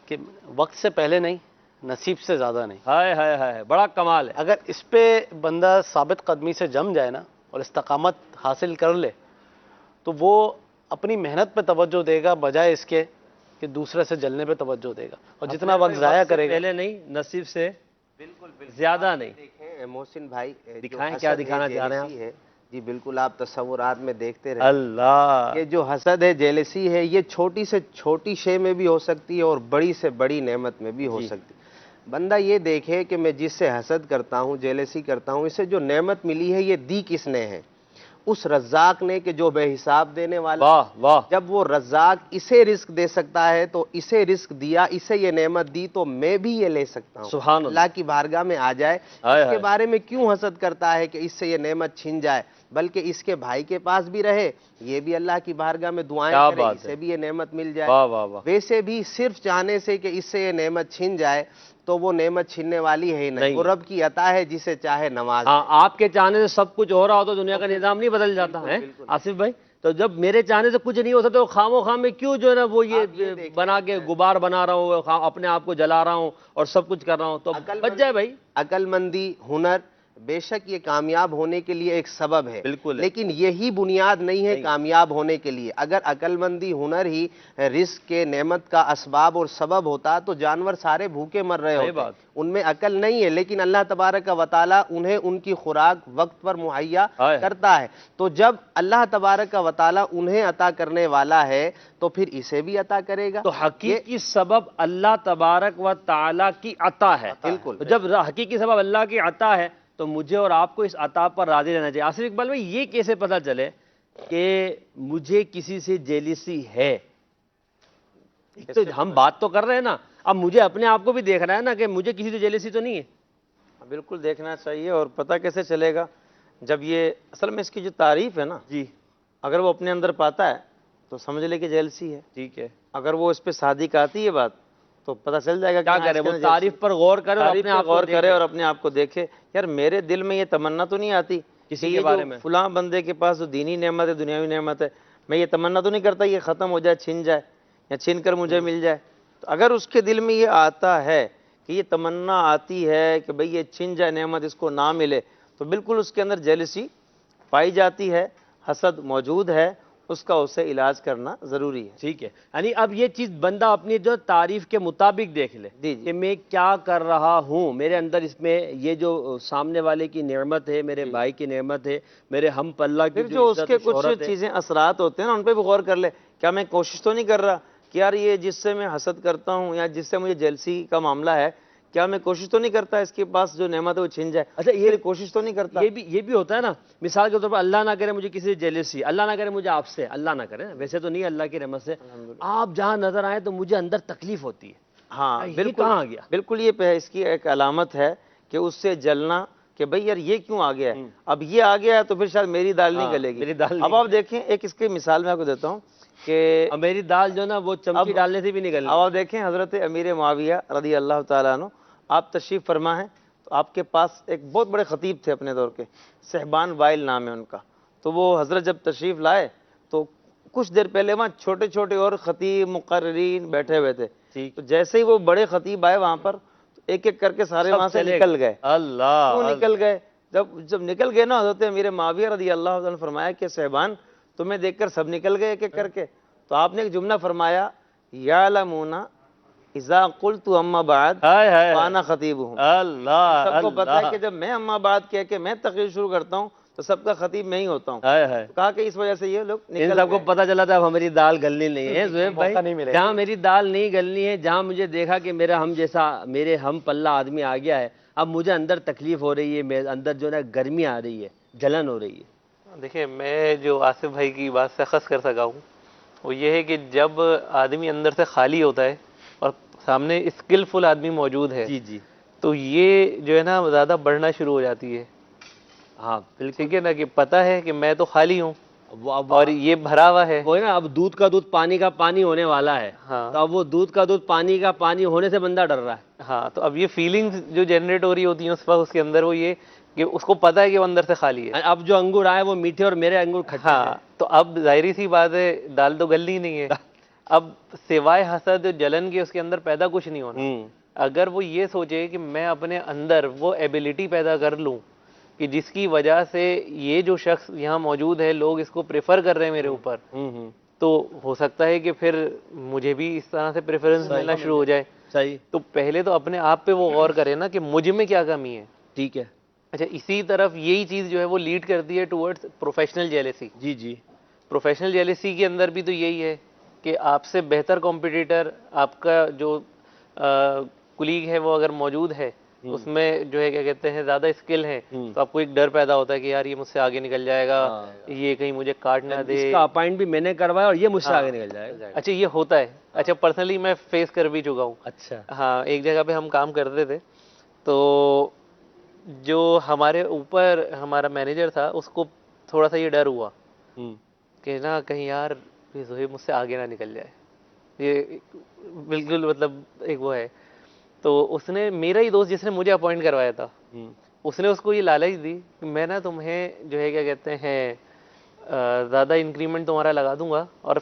کہ وقت سے پہلے نہیں، نصیب سے زیادہ نہیں۔ ہائے ہائے ہائے، بڑا کمال ہے۔ اگر اس پہ بندہ ثابت قدمی سے جم جائے نا اور استقامت حاصل کر لے تو وہ اپنی محنت پہ توجہ دے گا بجائے اس کے کہ دوسرے سے جلنے پہ توجہ دے گا، اور جتنا وقت ضائع کرے گا پہلے نہیں، نصیب سے زیادہ نہیں۔ دیکھیں محسن بھائی، دکھائیں کیا دکھانا چاہ رہے ہیں آپ؟ جی بالکل، آپ تصورات میں دیکھتے رہے۔ اللہ، یہ جو حسد ہے، جیلسی ہے، یہ چھوٹی سے چھوٹی شے میں بھی ہو سکتی ہے اور بڑی سے بڑی نعمت میں بھی ہو سکتی ہے۔ بندہ یہ دیکھے کہ میں جس سے حسد کرتا ہوں، جیلسی کرتا ہوں، اسے جو نعمت ملی ہے یہ دی کس نے ہے؟ اس رزاق نے کہ جو بے حساب دینے والا۔ واہ واہ، جب وہ رزاق اسے رزق دے سکتا ہے تو اسے رزق دیا، اسے یہ نعمت دی تو میں بھی یہ لے سکتا ہوں۔ سبحان اللہ، اللہ کی بارگاہ میں آ جائے، اس کے بارے میں کیوں حسد کرتا ہے کہ اس سے یہ نعمت چھن جائے، بلکہ اس کے بھائی کے پاس بھی رہے، یہ بھی اللہ کی بارگاہ میں دعائیں کرے، اسے بھی یہ نعمت مل جائے۔ واہ واہ واہ، ویسے بھی صرف چاہنے سے کہ اس سے یہ نعمت چھن جائے تو وہ نعمت چھننے والی ہے ہی نہیں، وہ رب کی عطا ہے جسے چاہے نواز۔ ہاں، آپ کے چاہنے سے سب کچھ ہو رہا ہو تو دنیا کا نظام نہیں بدل جاتا ہے آصف بھائی؟ تو جب میرے چاہنے سے کچھ نہیں ہو سکتا تو خام و خام میں کیوں جو ہے نا وہ یہ بنا کے غبار بنا رہا ہوں، اپنے آپ کو جلا رہا ہوں اور سب کچھ کر رہا ہوں، تو بچ جائے بھائی۔ عقل مندی، ہنر، بے شک یہ کامیاب ہونے کے لیے ایک سبب ہے، بالکل، لیکن یہی بنیاد نہیں ہے کامیاب ہونے کے لیے۔ اگر عقل مندی، ہنر ہی رزق کے نعمت کا اسباب اور سبب ہوتا تو جانور سارے بھوکے مر رہے ہوتے۔ ان میں عقل نہیں ہے، لیکن اللہ تبارک و تعالیٰ انہیں ان کی خوراک وقت پر مہیا کرتا ہے۔ تو جب اللہ تبارک و تعالیٰ انہیں عطا کرنے والا ہے تو پھر اسے بھی عطا کرے گا۔ تو حقیقی سبب اللہ تبارک و تعالیٰ کی عطا ہے۔ بالکل، جب حقیقی سبب اللہ کی عطا ہے تو مجھے اور آپ کو اس عطا پر راضی رہنا چاہیے۔ آصف اقبال بھائی، یہ کیسے پتہ چلے کہ مجھے کسی سے جیلیسی ہے؟ ایک تو ہم بات تو کر رہے ہیں نا، اب مجھے اپنے آپ کو بھی دیکھنا ہے نا کہ مجھے کسی سے جیلیسی تو نہیں ہے۔ بالکل دیکھنا چاہیے، اور پتہ کیسے چلے گا؟ جب یہ اصل میں اس کی جو تعریف ہے نا، جی، اگر وہ اپنے اندر پاتا ہے تو سمجھ لے کہ جیلسی ہے۔ ٹھیک ہے، اگر وہ اس پہ صادق آتی ہے بات تو پتہ چل جائے گا کیا کرے، وہ تعریف پر غور کرے اور اپنے آپ غور کرے اور اپنے آپ کو دیکھے، یار میرے دل میں یہ تمنا تو نہیں آتی کسی کے بارے میں، فلاں بندے کے پاس جو دینی نعمت ہے، دنیاوی نعمت ہے، میں یہ تمنا تو نہیں کرتا یہ ختم ہو جائے، چھن جائے یا چھن کر مجھے مل جائے۔ تو اگر اس کے دل میں یہ آتا ہے کہ یہ تمنا آتی ہے کہ بھئی یہ چھن جائے نعمت، اس کو نہ ملے، تو بالکل اس کے اندر جیلسی پائی جاتی ہے، حسد موجود ہے، اس کا اس سے علاج کرنا ضروری ہے. ٹھیک ہے، یعنی اب یہ چیز بندہ اپنی جو تعریف کے مطابق دیکھ لے کہ میں کیا کر رہا ہوں، میرے اندر اس میں یہ جو سامنے والے کی نعمت ہے، میرے بھائی کی نعمت ہے، میرے ہم پلہ کی جو اس کے کچھ چیزیں اثرات ہوتے ہیں نا، ان پہ بھی غور کر لے. کیا میں کوشش تو نہیں کر رہا کہ یار یہ جس سے میں حسد کرتا ہوں یا جس سے مجھے جیلسی کا معاملہ ہے، کیا میں کوشش تو نہیں کرتا اس کے پاس جو نعمت ہے وہ چھن جائے؟ اچھا، یہ کوشش تو نہیں کرتا. یہ بھی ہوتا ہے نا، مثال کے طور پر اللہ نہ کرے مجھے کسی سے جیلسی، اللہ نہ کرے مجھے آپ سے، اللہ نہ کرے، ویسے تو نہیں اللہ کی رحمت سے آپ جہاں نظر آئے تو مجھے اندر تکلیف ہوتی ہے. ہاں بالکل، کہاں آ گیا؟ بالکل، یہ اس کی ایک علامت ہے کہ اس سے جلنا کہ بھئی یار یہ کیوں آ گیا ہے. اب یہ آ گیا ہے تو پھر شاید میری دال نہیں گلے گی. اب آپ دیکھیں، ایک اس کی مثال میں آپ کو دیتا ہوں کہ میری دال جو نا وہ چمچی ڈالنے سے بھی نہیں گلتی. اب آپ دیکھیں حضرت امیر معاویہ رضی اللہ تعالیٰ عنہ، آپ تشریف فرما ہیں تو آپ کے پاس ایک بہت بڑے خطیب تھے اپنے دور کے، صہبان وائل نام ہے ان کا. تو وہ حضرت جب تشریف لائے تو کچھ دیر پہلے وہاں چھوٹے چھوٹے اور خطیب مقررین بیٹھے ہوئے تھے. تو جیسے ہی وہ بڑے خطیب آئے وہاں پر، ایک ایک کر کے سارے وہاں سے نکل گئے. اللہ، کیوں نکل گئے؟ جب نکل گئے نا، حضرت امیر معاویہ رضی اللہ عنہ نے فرمایا کہ صہبان تمہیں دیکھ کر سب نکل گئے ایک ایک کر کے. تو آپ نے ایک جملہ فرمایا، یعلمون اذا قلت اما بعد فانا خطیبہم. اللہ، سب کو پتا ہے کہ جب میں اما بعد کہہ کے میں تقریر شروع کرتا ہوں تو سب کا خطیب میں ہی ہوتا ہوں. کہا کہ اس وجہ سے یہ لوگ ان سب کو پتا چلا تھا اب ہماری دال گلنی نہیں ہے. زہیب بھائی، جہاں میری دال نہیں گلنی ہے، جہاں مجھے دیکھا کہ میرا ہم جیسا میرے ہم پلہ آدمی آ گیا ہے، اب مجھے اندر تکلیف ہو رہی ہے، میرے اندر جو ہے گرمی آ رہی ہے، جلن ہو رہی ہے. دیکھیں، میں جو آصف بھائی کی بات سے اخذ کر سکا ہوں وہ یہ ہے کہ جب آدمی اندر سے خالی ہوتا ہے اور سامنے اسکلفل آدمی موجود ہے، تو یہ جو ہے نا زیادہ بڑھنا شروع ہو جاتی ہے. ہاں بالکل، ٹھیک ہے نا، کہ پتہ ہے کہ میں تو خالی ہوں اور یہ بھرا ہوا ہے. وہ ہے نا، اب دودھ کا دودھ پانی کا پانی ہونے والا ہے. تو اب وہ دودھ کا دودھ پانی کا پانی ہونے سے بندہ ڈر رہا ہے. ہاں، تو اب یہ فیلنگز جو جنریٹ ہو رہی ہوتی ہیں اس وقت اس کے اندر، وہ یہ کہ اس کو پتہ ہے کہ وہ اندر سے خالی ہے. اب جو انگور آئے وہ میٹھے اور میرے انگور کھٹے. ہاں، تو اب ظاہری سی بات ہے دال تو گلنی نہیں ہے. اب سوائے حسد جلن کے اس کے اندر پیدا کچھ نہیں ہونا. اگر وہ یہ سوچے کہ میں اپنے اندر وہ ایبیلٹی پیدا کر لوں کہ جس کی وجہ سے یہ جو شخص یہاں موجود ہے لوگ اس کو پریفر کر رہے ہیں میرے اوپر، تو ہو سکتا ہے کہ پھر مجھے بھی اس طرح سے پریفرنس ملنا شروع ہو جائے. صحیح. تو پہلے تو اپنے آپ پہ وہ غور کرے نا کہ مجھ میں کیا کمی ہے. ٹھیک ہے. اچھا، اسی طرف یہی چیز جو ہے وہ لیڈ کرتی ہے ٹورڈز پروفیشنل جیلیسی. جی. پروفیشنل جیلیسی کے اندر بھی تو یہی ہے کہ آپ سے بہتر کمپٹیٹر، آپ کا جو کلیگ ہے وہ اگر موجود ہے، اس میں جو ہے کیا کہتے ہیں زیادہ اسکل ہے، تو آپ کو ایک ڈر پیدا ہوتا ہے کہ یار یہ مجھ سے آگے نکل جائے گا، یہ کہیں مجھے کاٹ نہ دے، اس کا اپائنٹ بھی میں نے کروایا اور یہ مجھ سے آگے نکل جائے گا. اچھا، یہ ہوتا ہے. اچھا، پرسنلی میں فیس کر بھی چکا ہوں. اچھا. ہاں، ایک جگہ پہ ہم کام کرتے تھے تو جو ہمارے اوپر ہمارا مینیجر تھا اس کو تھوڑا سا یہ ڈر ہوا کہ نا کہیں یار زہیب مجھ سے آگے نہ نکل جائے. یہ بالکل مطلب ایک وہ ہے. تو اس نے، میرا ہی دوست جس نے مجھے اپوائنٹ کروایا تھا، اس نے اس کو یہ لالچ دی کہ میں نا تمہیں جو ہے کیا کہتے ہیں زیادہ انکریمنٹ تمہارا لگا دوں گا، اور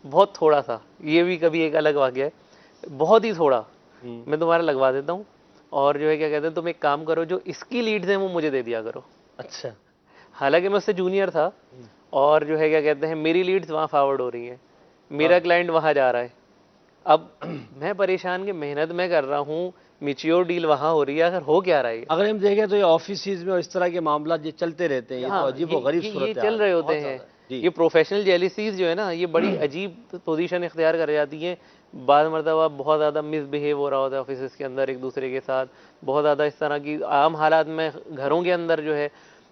بہت تھوڑا سا، یہ بھی کبھی ایک الگ واقعہ ہے، بہت ہی تھوڑا میں تمہارا لگوا دیتا ہوں، اور جو ہے کیا کہتے ہیں تم ایک کام کرو، جو اس کی لیڈز ہیں وہ مجھے دے دیا کرو. اچھا. حالانکہ میں اس سے جونیئر تھا اور جو ہے کیا کہتے ہیں میری لیڈز وہاں فارورڈ ہو رہی ہیں، میرا کلائنٹ وہاں جا رہا ہے. اب میں پریشان کہ محنت میں کر رہا ہوں، میچیور ڈیل وہاں ہو رہی ہے، اگر ہو کیا رہا ہے. اگر ہم دیکھیں تو یہ آفیسز میں اور اس طرح کے معاملات یہ چلتے رہتے ہیں، یہ تو عجیب و غریب صورت یہ چل رہے ہوتے ہیں. یہ پروفیشنل جیلیسیز جو ہے نا یہ بڑی عجیب پوزیشن اختیار کر جاتی ہیں. بعض مرتبہ بہت زیادہ مس بہیو ہو رہا ہوتا ہے آفیسز کے اندر ایک دوسرے کے ساتھ، بہت زیادہ اس طرح کی عام حالات میں گھروں کے اندر جو ہے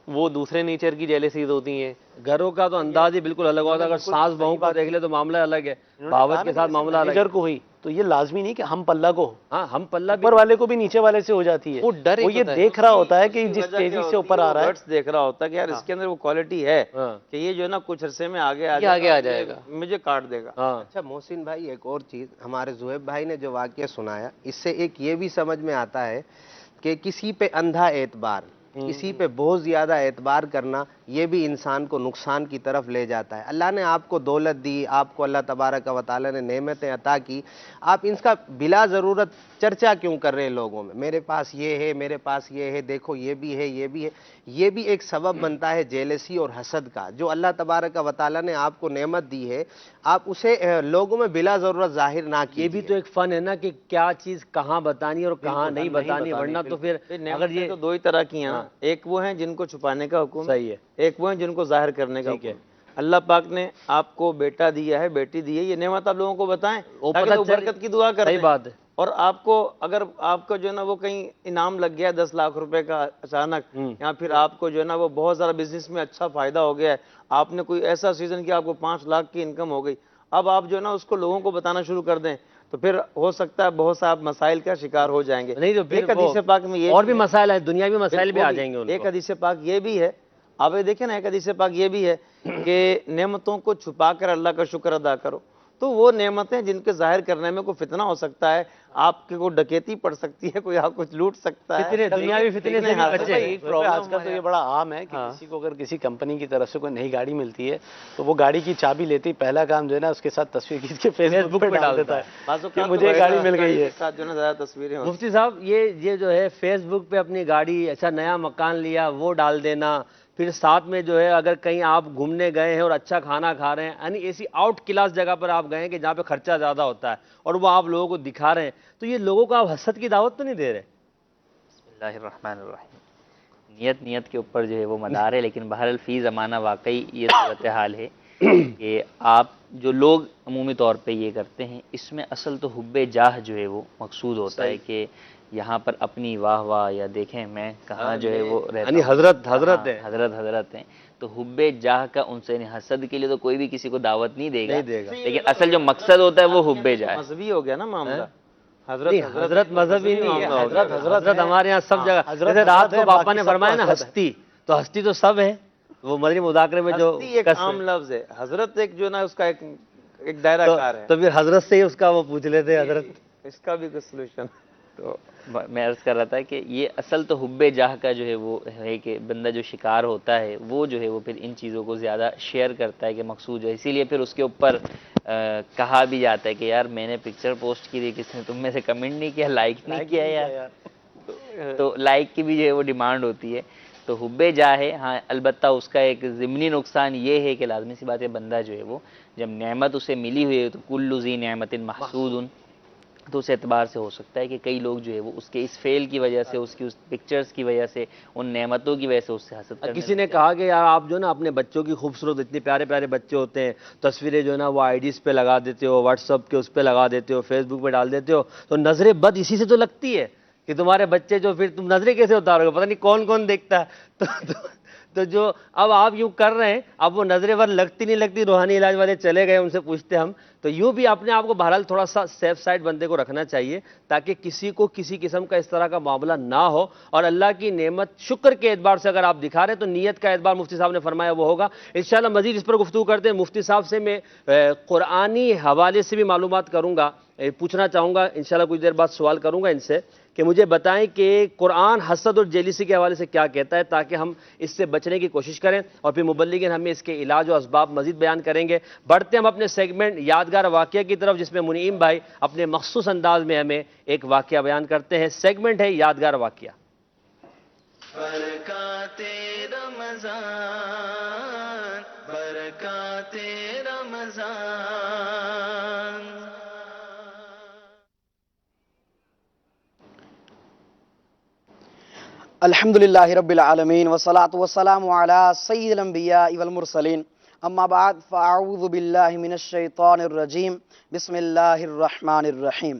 وہ دوسرے نیچر کی جیلیسیز ہوتی ہیں. گھروں کا تو انداز ہی بالکل الگ ہوتا ہے. اگر ساس بہو کو دیکھ لے تو معاملہ الگ ہے، باورچی کے ساتھ معاملہ الگ ہے. کو ہوئی تو یہ لازمی نہیں کہ ہم پلہ کو، ہاں ہم پلہ اوپر والے کو بھی نیچے والے سے ہو جاتی ہے. وہ ڈر وہ یہ دیکھ رہا ہوتا ہے کہ جس تیزی سے اوپر آ رہا ہے، دیکھ رہا ہوتا ہے کہ یار اس کے اندر وہ کوالٹی ہے کہ یہ جو ہے نا کچھ عرصے میں آگے آ جائے گا، مجھے کاٹ دے گا. اچھا محسن بھائی، ایک اور چیز ہمارے زہیب بھائی نے جو واقعہ سنایا، اس سے ایک یہ بھی سمجھ میں آتا ہے کہ کسی پہ اندھا اعتبار، کسی پہ بہت زیادہ اعتبار کرنا یہ بھی انسان کو نقصان کی طرف لے جاتا ہے۔ اللہ نے آپ کو دولت دی، آپ کو اللہ تبارک و تعالیٰ نے نعمتیں عطا کی، آپ ان کا بلا ضرورت چرچا کیوں کر رہے ہیں لوگوں میں؟ میرے پاس یہ ہے، میرے پاس یہ ہے، دیکھو یہ بھی ہے، یہ بھی ہے۔ یہ بھی ایک سبب بنتا ہے جیلسی اور حسد کا۔ جو اللہ تبارک و تعالیٰ نے آپ کو نعمت دی ہے، آپ اسے لوگوں میں بلا ضرورت ظاہر نہ کیجیے۔ یہ بھی تو ایک فن ہے نا کہ کیا چیز کہاں بتانی اور کہاں نہیں بتانی، ورنہ تو پھر اگر یہ تو دو ہی طرح کی ہیں، ایک وہ ہیں جن کو چھپانے کا حکم صحیح ہے، ایک وہ ہیں جن کو ظاہر کرنے کا حکم ہے۔ اللہ پاک نے آپ کو بیٹا دیا ہے، بیٹی دی ہے، یہ نعمت آپ لوگوں کو بتائیں تاکہ لوگ برکت کی دعا کریں۔ صحیح بات ہے۔ اور آپ کو اگر آپ کو جو ہے نا وہ کہیں انعام لگ گیا 10 لاکھ روپے کا اچانک، یا پھر آپ کو جو ہے نا وہ بہت سارا بزنس میں اچھا فائدہ ہو گیا ہے، آپ نے کوئی ایسا سیزن کیا آپ کو 5 لاکھ کی انکم ہو گئی، اب آپ جو ہے نا اس کو لوگوں کو بتانا شروع کر دیں تو پھر ہو سکتا ہے بہت سا آپ مسائل کا شکار ہو جائیں گے۔ نہیں تو پھر ایک حدیث پاک میں یہ اور بھی مسائل ہیں، دنیاوی مسائل بھی آ جائیں گے ان کو۔ ایک حدیث پاک یہ بھی ہے، آپ یہ دیکھیں نا، ایک حدیث پاک یہ بھی ہے کہ نعمتوں کو چھپا کر اللہ کا شکر ادا کرو۔ تو وہ نعمتیں جن کے ظاہر کرنے میں کوئی فتنہ ہو سکتا ہے، آپ کی کوئی ڈکیتی پڑ سکتی ہے، کوئی آپ کچھ لوٹ سکتا ہے، فتنے دنیاوی فتنے سے بھی بچے ہیں۔ آج کل تو یہ بڑا عام ہے کہ کسی کو اگر کسی کمپنی کی طرف سے کوئی نئی گاڑی ملتی ہے تو وہ گاڑی کی چابی لیتی پہلا کام جو ہے نا اس کے ساتھ تصویر کھینچ کے فیس بک پہ ڈال دیتا ہے کہ مجھے گاڑی مل گئی ہے۔ ساتھ جو ہے نا زیادہ تصویریں ہوتی ہیں۔ مفتی صاحب یہ جو ہے فیس بک پہ اپنی گاڑی ایسا نیا مکان لیا وہ ڈال دینا، پھر ساتھ میں جو ہے اگر کہیں آپ گھومنے گئے ہیں اور اچھا کھانا کھا رہے ہیں، یعنی ایسی آؤٹ کلاس جگہ پر آپ گئے ہیں کہ جہاں پہ خرچہ زیادہ ہوتا ہے اور وہ آپ لوگوں کو دکھا رہے ہیں، تو یہ لوگوں کو آپ حسد کی دعوت تو نہیں دے رہے؟ بسم اللہ الرحمن الرحیم۔ نیت کے اوپر جو ہے وہ مدار ہے، لیکن بہرحال فی زمانہ واقعی یہ صورتحال ہے کہ آپ جو لوگ عمومی طور پہ یہ کرتے ہیں، اس میں اصل تو حب جاہ جو ہے وہ مقصود ہوتا ہے کہ یہاں پر اپنی واہ واہ یا دیکھیں میں کہاں جو ہے وہ رہتا ہوں، یعنی حضرت ہیں، تو حب جاہ کا ان سے حسد کے لیے تو کوئی بھی کسی کو دعوت نہیں دے گا، لیکن اصل جو مقصد ہوتا ہے وہ حب جاہ ہے۔ مذہبی ہو گیا نا معاملہ، حضرت مذہبی نہیں ہے، حضرت ہمارے یہاں سب جگہ، جیسے رات کو باپا نے فرمایا نا ہستی، تو ہستی تو سب ہے، وہ مدنی مذاکرے میں جو ایک عام لفظ ہے، حضرت ایک جو نا اس کا ایک دائرہ کار ہے، تو پھر حضرت سے ہی اس کا وہ پوچھ لیتے حضرت، اس کا بھی کچھ سلوشن۔ تو میں عرض کر رہا تھا کہ یہ اصل تو حب جاہ کا جو ہے وہ ہے کہ بندہ جو شکار ہوتا ہے وہ جو ہے وہ پھر ان چیزوں کو زیادہ شیئر کرتا ہے کہ مقصود جو ہے، اسی لیے پھر اس کے اوپر کہا بھی جاتا ہے کہ یار میں نے پکچر پوسٹ کی تھی، کس نے تم میں سے کمنٹ نہیں کیا، لائک نہیں کیا یار، تو لائک کی بھی جو ہے وہ ڈیمانڈ ہوتی ہے۔ تو حب جاہ ہے، ہاں البتہ اس کا ایک ضمنی نقصان یہ ہے کہ لازمی سی بات ہے بندہ جو ہے وہ جب نعمت اسے ملی ہوئی ہے تو کل ذی نعمت محسود، تو اس اعتبار سے ہو سکتا ہے کہ کئی لوگ جو ہے وہ اس کے اس فیل کی وجہ سے، اس کی اس پکچرز کی وجہ سے، ان نعمتوں کی وجہ سے اس سے حسد کرنے کسی نے کہا کہ یار آپ جو نا اپنے بچوں کی خوبصورت، اتنے پیارے پیارے بچے ہوتے ہیں، تصویریں جو ہے نا وہ آئی ڈیز پہ لگا دیتے ہو، واٹس ایپ کے اس پہ لگا دیتے ہو، فیس بک پہ ڈال دیتے ہو، تو نظر بد اسی سے تو لگتی ہے کہ تمہارے بچے جو پھر تم نظریں کیسے اتارو گے، پتہ نہیں کون کون دیکھتا ہے، تو جو اب آپ یوں کر رہے ہیں، اب وہ نظریں ور لگتی نہیں لگتی، روحانی علاج والے چلے گئے، ان سے پوچھتے ہم، تو یوں بھی اپنے آپ کو بہرحال تھوڑا سا سیف سائڈ بندے کو رکھنا چاہیے تاکہ کسی کو کسی قسم کا اس طرح کا معاملہ نہ ہو، اور اللہ کی نعمت شکر کے اعتبار سے اگر آپ دکھا رہے ہیں تو نیت کا اعتبار مفتی صاحب نے فرمایا وہ ہوگا۔ انشاءاللہ مزید اس پر گفتگو کرتے ہیں۔ مفتی صاحب سے میں قرآنی حوالے سے بھی معلومات کروں گا، پوچھنا چاہوں گا، انشاءاللہ کچھ دیر بعد سوال کروں گا ان سے کہ مجھے بتائیں کہ قرآن حسد اور جیلسی کے حوالے سے کیا کہتا ہے تاکہ ہم اس سے بچنے کی کوشش کریں، اور پھر مبلغین ہمیں اس کے علاج و اسباب مزید بیان کریں گے۔ بڑھتے ہم اپنے سیگمنٹ یادگار واقعہ کی طرف، جس میں منعیم بھائی اپنے مخصوص انداز میں ہمیں ایک واقعہ بیان کرتے ہیں۔ سیگمنٹ ہے یادگار واقعہ۔ برکات رمضان، برکات رمضان۔ الحمدللہ رب العالمین والصلاة والسلام علی سید الانبیاء والمرسلین، اما بعد فاعوذ باللہ من الشیطان الرجیم، بسم اللہ الرحمن الرحیم۔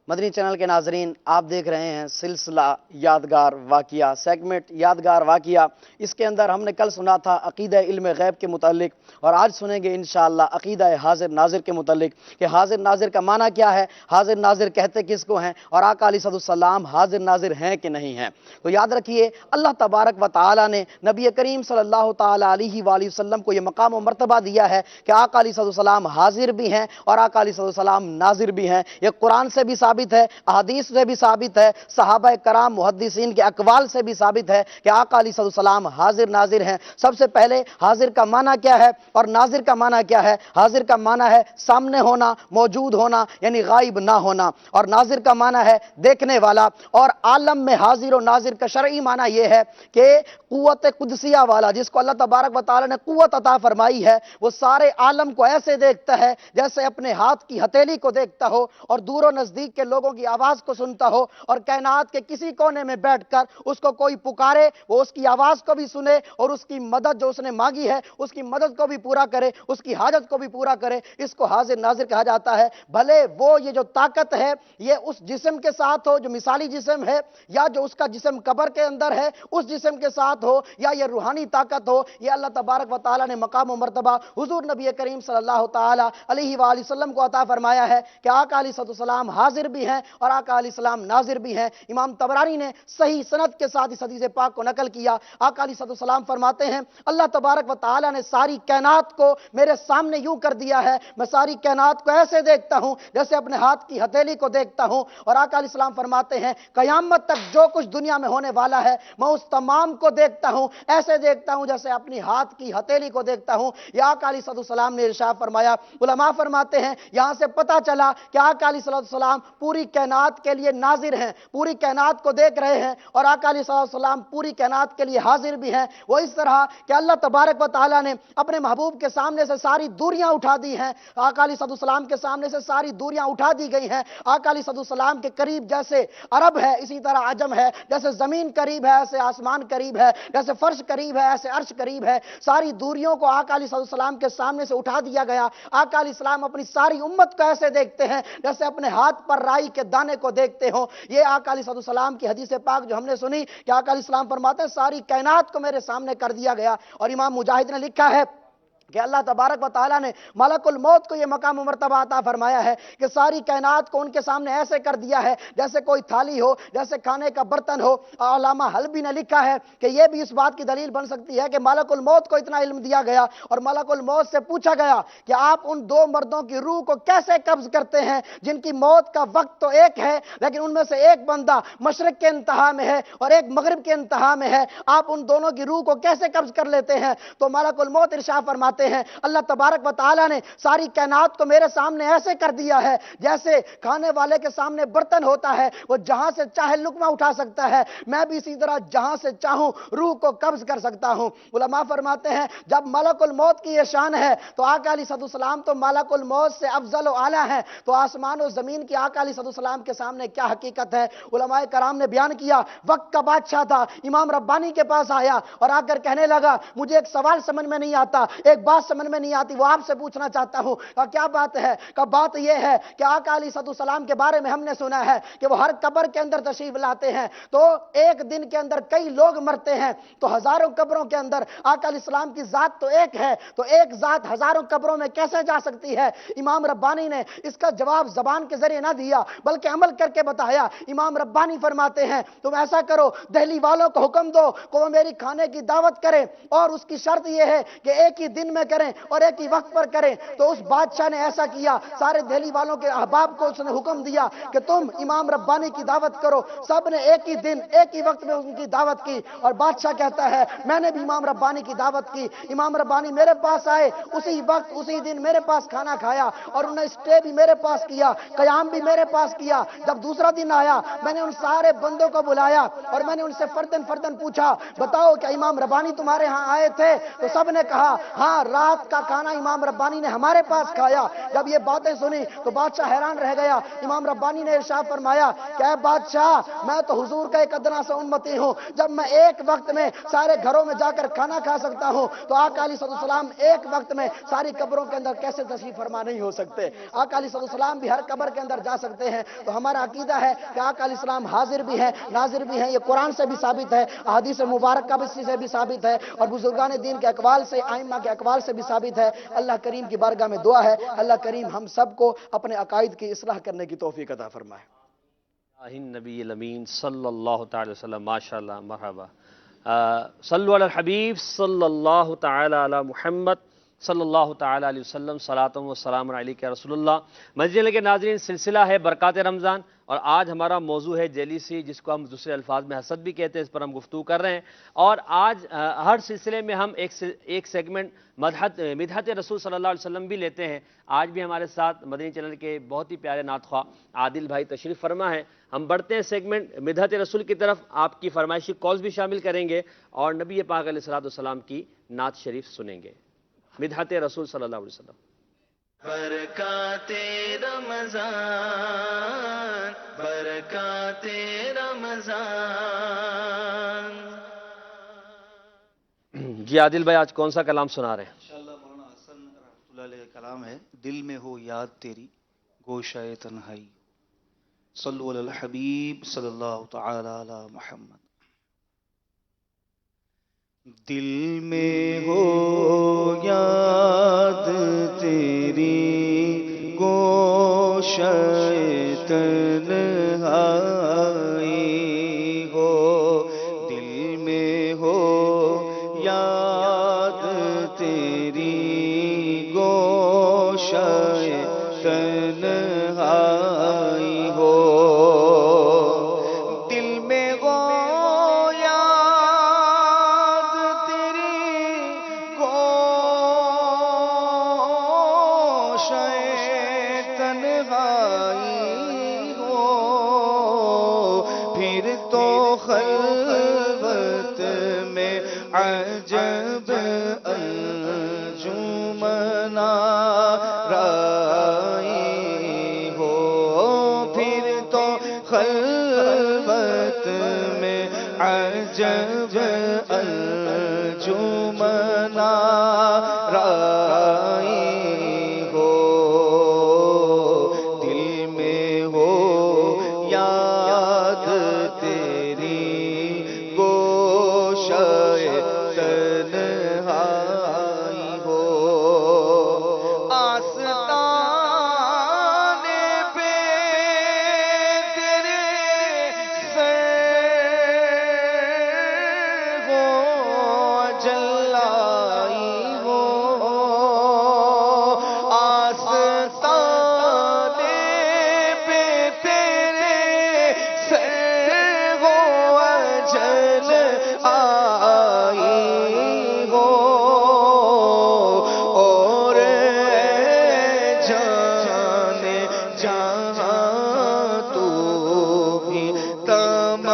مدنی چینل کے ناظرین، آپ دیکھ رہے ہیں سلسلہ یادگار واقعہ، سیگمنٹ یادگار واقعہ۔ اس کے اندر ہم نے کل سنا تھا عقیدہ علم غیب کے متعلق، اور آج سنیں گے انشاءاللہ عقیدہ حاضر ناظر کے متعلق کہ حاضر ناظر کا معنی کیا ہے، حاضر ناظر کہتے کس کو ہیں، اور آقا علیہ السلام حاضر ناظر ہیں کہ نہیں ہیں۔ تو یاد رکھیے اللہ تبارک و تعالی نے نبی کریم صلی اللہ تعالی علیہ وآلہ وسلم کو یہ مقام و مرتبہ دیا ہے کہ آقا علیہ السلام حاضر بھی ہیں اور آقا علیہ السلام ناظر بھی ہیں۔ یہ قرآن سے بھی ثابت ثابت ہے, احادیث سے بھی ثابت ہے, صحابہ کرام محدثین کے اقوال سے بھی ثابت ہے کہ آقا علیہ السلام حاضر ناظر ہیں. سب سے پہلے حاضر کا معنی کیا ہے اور ناظر کا معنی کیا ہے؟ حاضر کا معنی ہے سامنے ہونا, موجود ہونا, یعنی غائب نہ ہونا, اور ناظر کا معنی ہے دیکھنے والا. اور عالم میں حاضر و ناظر کا شرعی معنی یہ ہے کہ قوت قدسیہ والا, جس کو اللہ تبارک و تعالی نے قوت عطا فرمائی ہے, وہ سارے عالم کو ایسے دیکھتا ہے جیسے اپنے ہاتھ کی ہتھیلی کو دیکھتا ہو, اور دور و نزدیک کے لوگوں کی آواز کو سنتا ہو, اور کائنات کے کسی کونے میں بیٹھ کر اس کو کوئی پکارے وہ اس کی آواز کو بھی سنے, اور اس کی مدد جو اس نے مانگی ہے اس کی مدد کو بھی پورا کرے, اس کی حاجت کو بھی پورا کرے. اس کو حاضر ناظر کہا جاتا ہے. بھلے وہ یہ جو طاقت ہے یہ اس جسم کے ساتھ ہو جو مثالی جسم ہے, یا جو اس کا جسم قبر کے اندر ہے اس جسم کے ساتھ ہو, یا یہ روحانی طاقت ہو, یہ اللہ تبارک و تعالی نے مقام و مرتبہ حضور نبی کریم صلی اللہ تعالی علیہ وآلہ وسلم کو عطا فرمایا ہے کہ آقا علیہ السلام حاضر بھی ہیں اور آقا علیہ السلام ناظر بھی ہیں. امام طبرانی نے صحیح سند کے ساتھ اس حدیث پاک کو نقل کیا. آقا علیہ السلام فرماتے ہیں اللہ تبارک و تعالی نے ساری کائنات کو میرے سامنے یوں کر دیا ہے, میں ساری کائنات کو ایسے دیکھتا ہوں جیسے اپنے ہاتھ کی ہتھیلی کو دیکھتا ہوں. اور آقا علیہ السلام فرماتے ہیں قیامت تک جو کچھ دنیا میں ہونے والا ہے میں اس تمام کو دیکھتا ہوں, ایسے دیکھتا ہوں جیسے اپنی ہاتھ کی ہتھیلی کو دیکھتا ہوں. یہ آقا علیہ السلام نے ارشاد فرمایا. علماء فرماتے ہیں یہاں سے پتہ چلا کہ آقا علیہ السلام پوری کائنات کے لیے ناظر ہیں, پوری کائنات کو دیکھ رہے ہیں, اور آقا علیہ السلام پوری کائنات کے لیے حاضر بھی ہیں. وہ اس طرح کہ اللہ تبارک و تعالی نے اپنے محبوب کے سامنے سے ساری دوریاں اٹھا دی ہیں. آقا علیہ السلام کے سامنے سے ساری دوریاں اٹھا دی گئی ہیں. آقا علیہ السلام کے قریب جیسے عرب ہے اسی طرح عجم ہے, جیسے زمین قریب ہے ایسے آسمان قریب ہے, جیسے فرش قریب ہے ایسے عرش قریب ہے. ساری دوریوں کو آقا علیہ السلام کے سامنے سے اٹھا دیا گیا. آقا علیہ السلام اپنی ساری امت کو ایسے دیکھتے ہیں جیسے اپنے ہاتھ پر رائی کے دانے کو دیکھتے ہوں. یہ آقا علیہ السلام کی حدیث پاک جو ہم نے سنی کہ آقا علیہ السلام فرماتے ہیں ساری کائنات کو میرے سامنے کر دیا گیا. اور امام مجاہد نے لکھا ہے کہ اللہ تبارک و تعالیٰ نے ملک الموت کو یہ مقام و مرتبہ عطا فرمایا ہے کہ ساری کائنات کو ان کے سامنے ایسے کر دیا ہے جیسے کوئی تھالی ہو, جیسے کھانے کا برتن ہو. علامہ حلبی نے لکھا ہے کہ یہ بھی اس بات کی دلیل بن سکتی ہے کہ ملک الموت کو اتنا علم دیا گیا اور ملک الموت سے پوچھا گیا کہ آپ ان دو مردوں کی روح کو کیسے قبض کرتے ہیں جن کی موت کا وقت تو ایک ہے لیکن ان میں سے ایک بندہ مشرق کے انتہا میں ہے اور ایک مغرب کے انتہا میں ہے, آپ ان دونوں کی روح کو کیسے قبض کر لیتے ہیں؟ تو ملک الموت ارشاد فرماتے ہیں اللہ تبارک و تعالی نے ساری کائنات کو میرے سامنے ایسے کر دیا ہے جیسے کھانے والے کے سامنے برتن ہوتا ہے, وہ جہاں سے چاہے لقمہ اٹھا سکتا ہے, میں بھی اسی طرح جہاں سے چاہوں روح کو قبض کر سکتا ہوں. علماء فرماتے ہیں جب ملک الموت کی یہ شان ہے تو آقا علیہ السلام تو ملک الموت سے افضل و اعلیٰ ہیں, تو آسمان و زمین کی آقا علیہ السلام کے سامنے کیا حقیقت ہے؟ علماء کرام نے بیان کیا وقت کا بادشاہ تھا, امام ربانی کے پاس آیا اور آ کر کہنے لگا مجھے ایک سوال سمجھ میں نہیں آتا, ایک بات سمجھ میں نہیں آتی, وہ آپ سے پوچھنا چاہتا ہوں. کیا بات ہے؟ بات یہ ہے کہ آقا علیہ السلام کے بارے میں ہم نے سنا ہے کہ وہ ہر قبر کے اندر تشریف لاتے ہیں تو ایک دن کے اندر کئی لوگ مرتے ہیں, تو ہزاروں قبروں کے اندر آقا علیہ السلام کی ذات تو ایک ہے, تو ایک ذات ہزاروں قبروں میں کیسے جا سکتی ہے؟ امام ربانی نے اس کا جواب زبان کے ذریعے نہ دیا بلکہ عمل کر کے بتایا. امام ربانی فرماتے ہیں تم ایسا کرو, دہلی والوں کو حکم دو کہ وہ میری کھانے کی دعوت کریں, اور اس کی شرط یہ ہے کہ ایک ہی دن میں کریں اور ایک ہی وقت پر کریں. تو اس بادشاہ نے ایسا کیا, سارے دہلی والوں کے احباب کو اس نے حکم دیا کہ تم امام ربانی کی دعوت کرو. سب نے ایک ہی دن ایک ہی وقت میں ان کی دعوت کی, اور بادشاہ کہتا ہے میں نے بھی امام ربانی کی دعوت کی. امام ربانی میرے پاس آئے, اسی وقت اسی دن میرے پاس کھانا کھایا, اور انہوں نے اسٹے بھی میرے پاس کیا, قیام بھی میرے پاس کیا. جب دوسرا دن آیا میں نے ان سارے بندوں کو بلایا اور میں نے ان سے فردن فردن پوچھا بتاؤ کیا امام ربانی تمہارے ہاں آئے تھے؟ تو سب نے کہا ہاں, رات کا کھانا امام ربانی نے ہمارے پاس کھایا. جب یہ باتیں سنی تو بادشاہ حیران رہ گیا. امام ربانی نے ارشاد فرمایا کہ اے بادشاہ میں تو حضور کا ایک ادنا سا امتی ہوں, جب میں ایک وقت میں سارے گھروں میں جا کر کھانا کھا سکتا ہوں تو آقا علیہ السلام ایک وقت میں ساری قبروں کے اندر کیسے تشریف فرما نہیں ہو سکتے؟ آقا علیہ السلام بھی ہر قبر کے اندر جا سکتے ہیں. تو ہمارا عقیدہ ہے کہ آقا علیہ السلام حاضر بھی ہیں ناظر بھی ہیں. یہ قرآن سے بھی ثابت ہے, احادیث مبارکہ سے بھی ثابت ہے, اور بزرگان دین کے اقوال سے, ائمہ کے اقوال سے بھی ثابت ہے. اللہ کریم کی بارگاہ میں دعا ہے اللہ کریم ہم سب کو اپنے عقائد کی اصلاح کرنے کی توفیق عطا فرمائے. نبی الامین صلی اللہ تعالی وسلم. ماشاءاللہ, مرحبا. صلو علی الحبیب صلی اللہ تعالی علی محمد صلی اللہ تعالیٰ علیہ وسلم صلاۃ و سلام علیک یا رسول اللہ۔ مسجد کے ناظرین، سلسلہ ہے برکات رمضان، اور آج ہمارا موضوع ہے جیلیسی، جس کو ہم دوسرے الفاظ میں حسد بھی کہتے ہیں، اس پر ہم گفتگو کر رہے ہیں۔ اور آج ہر سلسلے میں ہم ایک سیگمنٹ مدحت رسول صلی اللہ علیہ وسلم بھی لیتے ہیں۔ آج بھی ہمارے ساتھ مدنی چینل کے بہت ہی پیارے نعت خواہ عادل بھائی تشریف فرما ہے۔ ہم بڑھتے ہیں سیگمنٹ مدحت رسول کی طرف، آپ کی فرمائشی کالز بھی شامل کریں گے اور نبی پاک علیہ السلام کی نعت شریف سنیں گے۔ مدحت رسول صلی اللہ علیہ وسلم۔ برکات رمضان، برکات رمضان۔ جی عادل بھائی، آج کون سا کلام سنا رہے ہیں؟ انشاءاللہ مولانا حسن رحمۃ اللہ علیہ کا کلام ہے، دل میں ہو یاد تیری گوشہ تنہائی، صلو علی الحبیب صلی اللہ تعالی علی محمد۔ دل میں ہو یاد تیری گوشہ تنہائی ہو، دل میں ہو یاد تیری گوشہ تنہائی ہو، دل میں ہو خلوت میں عجب انجمن آرائی ہو، پھر تو خلوت میں عجب انجمن آرائی ہو، دل میں ہو یاد تیری گوشہ تنہائی ہو، آستانے پہ تیرے سر ہو جلائی ہو، آستانے پہ تیرے سر ہو جل آئی ہو، اور جانے جہاں تو بھی تماشائی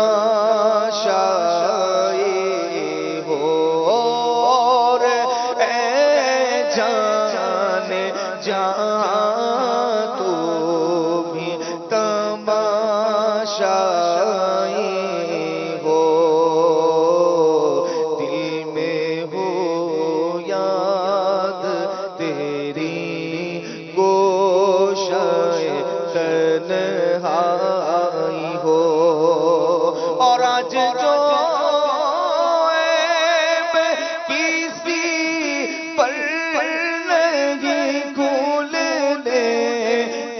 ہو، اور جانے جہاں تو بھی تماشائی ہو، دل میں ہو یاد تیری گوشہ تنہائی ہو، اور آج جو عیب کسی پر نہیں کھولنے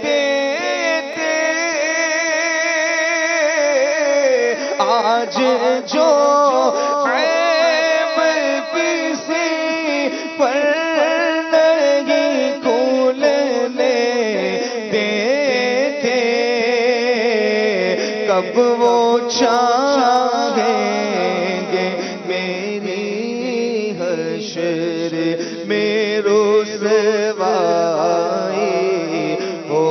دیتے، آج جو عیب کسی پر نہیں کھولنے دیتے، کب وہ چاہیں گے میری حشر میں رسوائی ہو،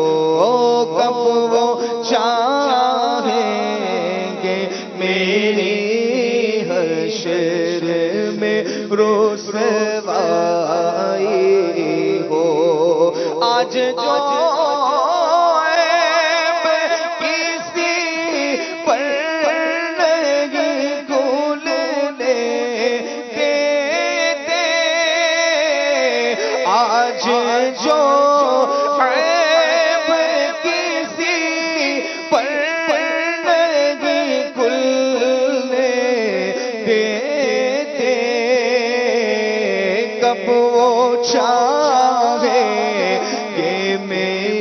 کب وہ چاہیں گے میری حشر میں رسوائی ہو، آج جو عیب کسی پر نہیں کھولنے دیتے، آج جو عیب کسی پر نہیں کھولنے دیتے، کب وہ چاہیں گے میری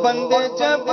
بند جب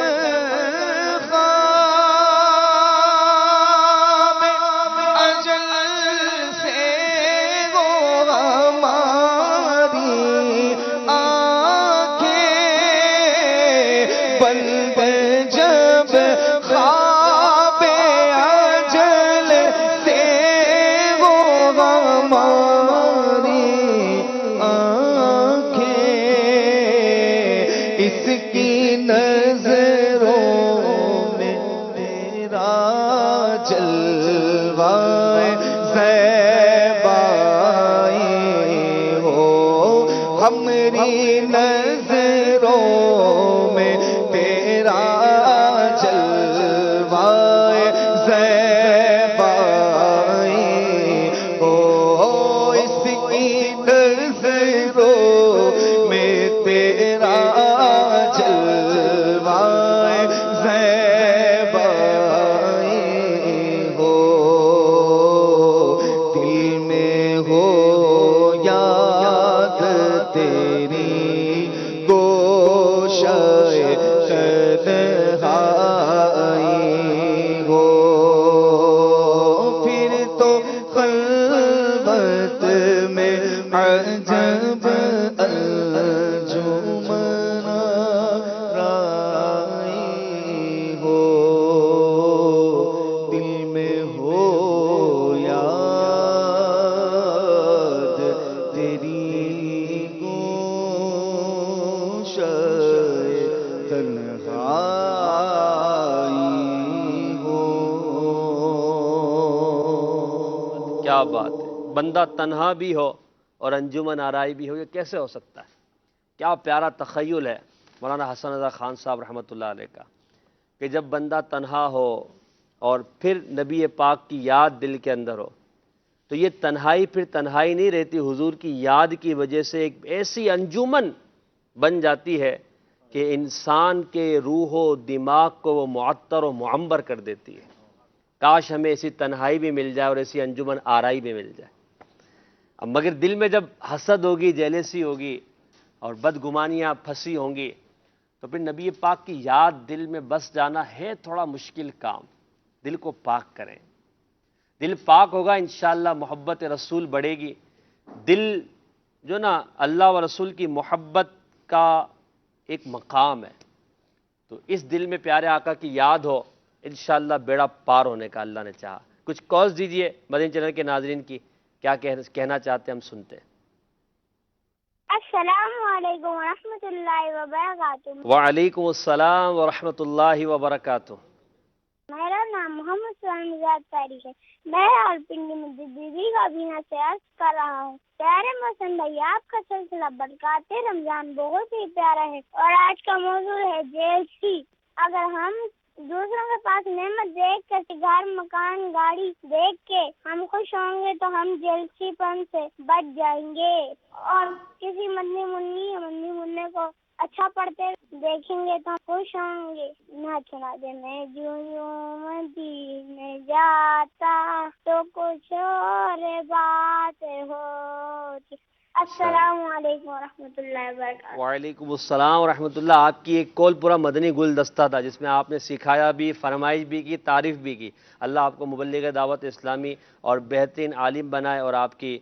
کیا بات ہے، بندہ تنہا بھی ہو اور انجمن آرائی بھی ہو، یہ کیسے ہو سکتا ہے؟ کیا پیارا تخیل ہے مولانا حسن رضا خان صاحب رحمۃ اللہ علیہ کا، کہ جب بندہ تنہا ہو اور پھر نبی پاک کی یاد دل کے اندر ہو تو یہ تنہائی پھر تنہائی نہیں رہتی، حضور کی یاد کی وجہ سے ایک ایسی انجمن بن جاتی ہے کہ انسان کے روح و دماغ کو وہ معطر و معمر کر دیتی ہے۔ کاش ہمیں ایسی تنہائی بھی مل جائے اور ایسی انجمن آرائی بھی مل جائے۔ اب مگر دل میں جب حسد ہوگی، جیلسی ہوگی اور بدگمانیاں پھنسی ہوں گی تو پھر نبی پاک کی یاد دل میں بس جانا ہے تھوڑا مشکل کام۔ دل کو پاک کریں، دل پاک ہوگا انشاءاللہ محبت رسول بڑھے گی۔ دل جو نا اللہ و رسول کی محبت کا ایک مقام ہے، تو اس دل میں پیارے آقا کی یاد ہو، انشاءاللہ بیڑا پار ہونے کا اللہ نے چاہا۔ کچھ کالز دیجئے مدنی چینل کے ناظرین کی، کیا کہنا چاہتے ہیں ہم سنتے ہیں۔ السلام علیکم ورحمۃ اللہ وبرکاتہ۔ وعلیکم السلام ورحمۃ اللہ وبرکاتہ۔ میرا نام محمد سلام زاد تاریخ ہے، میں راولپنڈی میں دیدی کا بنا سے عرض کر رہا ہوں۔ پیارے محسن بھائی، آپ کا سلسلہ برکات رمضان بہت ہی پیارا ہے اور آج کا موضوع ہے جیلسی۔ اگر ہم دوسروں کے پاس نعمت دیکھ کر، گھر مکان گاڑی دیکھ کے ہم خوش ہوں گے تو ہم جیلسی پن سے بچ جائیں گے، اور کسی مدنی منی کو اچھا پڑھتے دیکھیں گے تو خوش ہوں گے۔ نہ سنا دے میں جو مدینے جاتا تو کچھ اور بات ہوتی۔ السلام علیکم ورحمۃ اللہ وبرکاتہ۔ وعلیکم السلام ورحمۃ اللہ۔ آپ کی ایک کال پورا مدنی گلدستہ تھا جس میں آپ نے سکھایا بھی، فرمائش بھی کی، تعریف بھی کی۔ اللہ آپ کو مبلغ دعوت اسلامی اور بہترین عالم بنائے اور آپ کی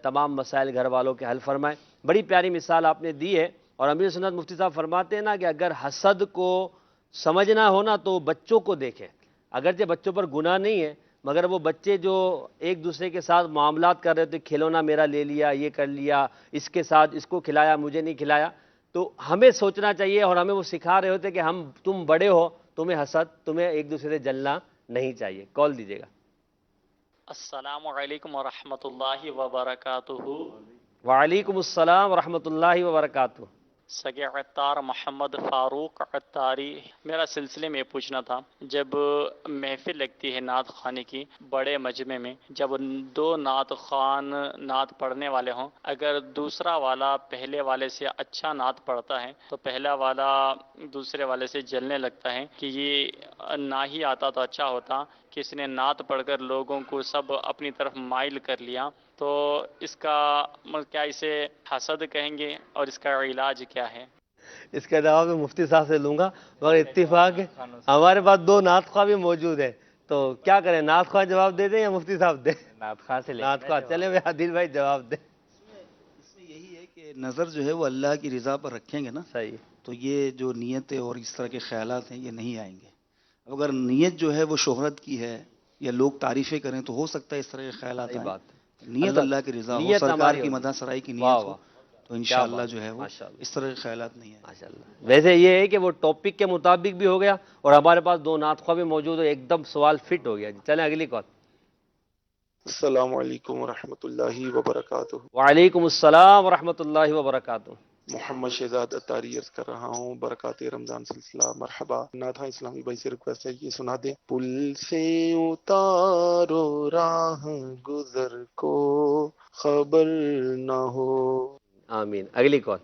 تمام مسائل گھر والوں کے حل فرمائے۔ بڑی پیاری مثال آپ نے دی ہے، اور امیر سنت مفتی صاحب فرماتے ہیں نا کہ اگر حسد کو سمجھنا ہو نا تو بچوں کو دیکھیں۔ اگرچہ بچوں پر گناہ نہیں ہے، مگر وہ بچے جو ایک دوسرے کے ساتھ معاملات کر رہے تھے، کھلونا میرا لے لیا، یہ کر لیا، اس کے ساتھ اس کو کھلایا، مجھے نہیں کھلایا، تو ہمیں سوچنا چاہیے، اور ہمیں وہ سکھا رہے ہوتے کہ تم بڑے ہو، تمہیں حسد، تمہیں ایک دوسرے سے جلنا نہیں چاہیے۔ کال دیجیے گا۔ السلام علیکم ورحمۃ اللہ وبرکاتہ۔ وعلیکم السلام ورحمۃ اللہ وبرکاتہ۔ سگے عطار محمد فاروق عطاری، میرا سلسلے میں پوچھنا تھا، جب محفل لگتی ہے نعت خوانی کی بڑے مجمع میں، جب دو نعت خوان نعت پڑھنے والے ہوں، اگر دوسرا والا پہلے والے سے اچھا نعت پڑھتا ہے تو پہلا والا دوسرے والے سے جلنے لگتا ہے کہ یہ نہ ہی آتا تو اچھا ہوتا، کہ اس نے نعت پڑھ کر لوگوں کو سب اپنی طرف مائل کر لیا، تو اس کا کیا اسے حسد کہیں گے اور اس کا علاج کیا ہے؟ اس کا جواب میں مفتی صاحب سے لوں گا، مگر اتفاق ہے ہمارے پاس دو نعت خواہ بھی موجود ہیں، تو کیا کریں، نعت خواہ جواب دے دیں یا مفتی صاحب دیں؟ نعت خواہ سے نعت خواہ، چلے بھائی عادل بھائی جواب دیں۔ اس میں یہی ہے کہ نظر جو ہے وہ اللہ کی رضا پر رکھیں گے نا، صحیح، تو یہ جو نیتیں اور اس طرح کے خیالات ہیں یہ نہیں آئیں گے۔ اگر نیت جو ہے وہ شہرت کی ہے یا لوگ تعریفیں کریں تو ہو سکتا ہے اس طرح کے خیالات صحیح آئیں۔ بات، نیت اللہ کی رضا ہو، سرکار کی مدح سرائی کی نیت ہو تو انشاءاللہ جو ہے وہ اس طرح کے خیالات نہیں آئیں۔ ویسے یہ ہے کہ وہ ٹاپک کے مطابق بھی ہو گیا اور ہمارے پاس دو نعت خواہ بھی موجود ہے، ایک دم سوال فٹ ہو گیا جی۔ چلیں اگلی کال۔ السلام علیکم ورحمۃ اللہ وبرکاتہ۔ وعلیکم السلام ورحمۃ اللہ وبرکاتہ۔ محمد شہزاد اتاری عرض کر رہا ہوں، برکات رمضان سلسلہ مرحبا۔ ناتھا اسلامی بھائی سے ریکویسٹ ہے یہ سنا دیں۔ پل سے اتارو راہ گزر کو خبر نہ ہو۔ آمین۔ اگلی کال۔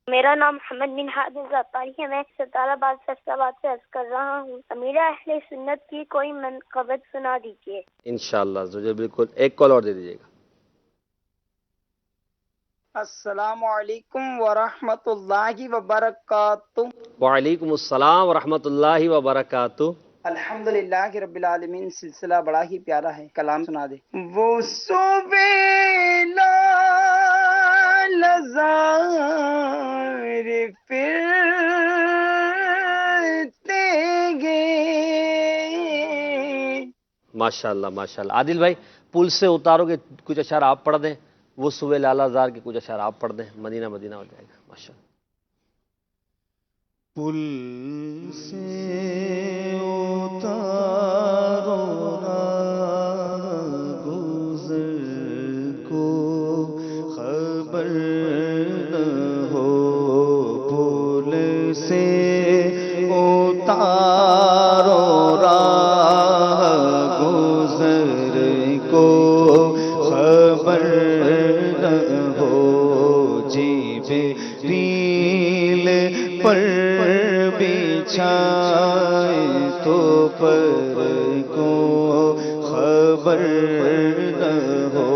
میرا نام محمد بن حافظ اتاری ہے، میں ستارہ آباد فیصل آباد سے عرض کر رہا ہوں، امیر اہل سنت کی کوئی منقبت سنا دیجیے۔ انشاءاللہ زوجہ بالکل، ایک کال اور دے دیجیے گا۔ السلام علیکم ورحمۃ اللہ وبرکاتہ۔ وعلیکم السلام ورحمۃ اللہ وبرکاتہ۔ الحمدللہ رب العالمین، سلسلہ بڑا ہی پیارا ہے، کلام سنا دے۔ وہ صبح لزار پھرتے گے۔ ماشاءاللہ ماشاءاللہ۔ عادل بھائی پل سے اتارو کے کچھ اشعار آپ پڑھ دیں، وہ صبح لالا زار کے کچھ اشعار آپ پڑھ دیں، مدینہ مدینہ ہو جائے گا ماشاءاللہ۔ پل سے اتارو راہ گزر کو خبر نہ ہو، پل سے اتارو راہ گزر کو خبر نہ ہو، جبریل پر بچھائے تو پر کو خبر نہ ہو،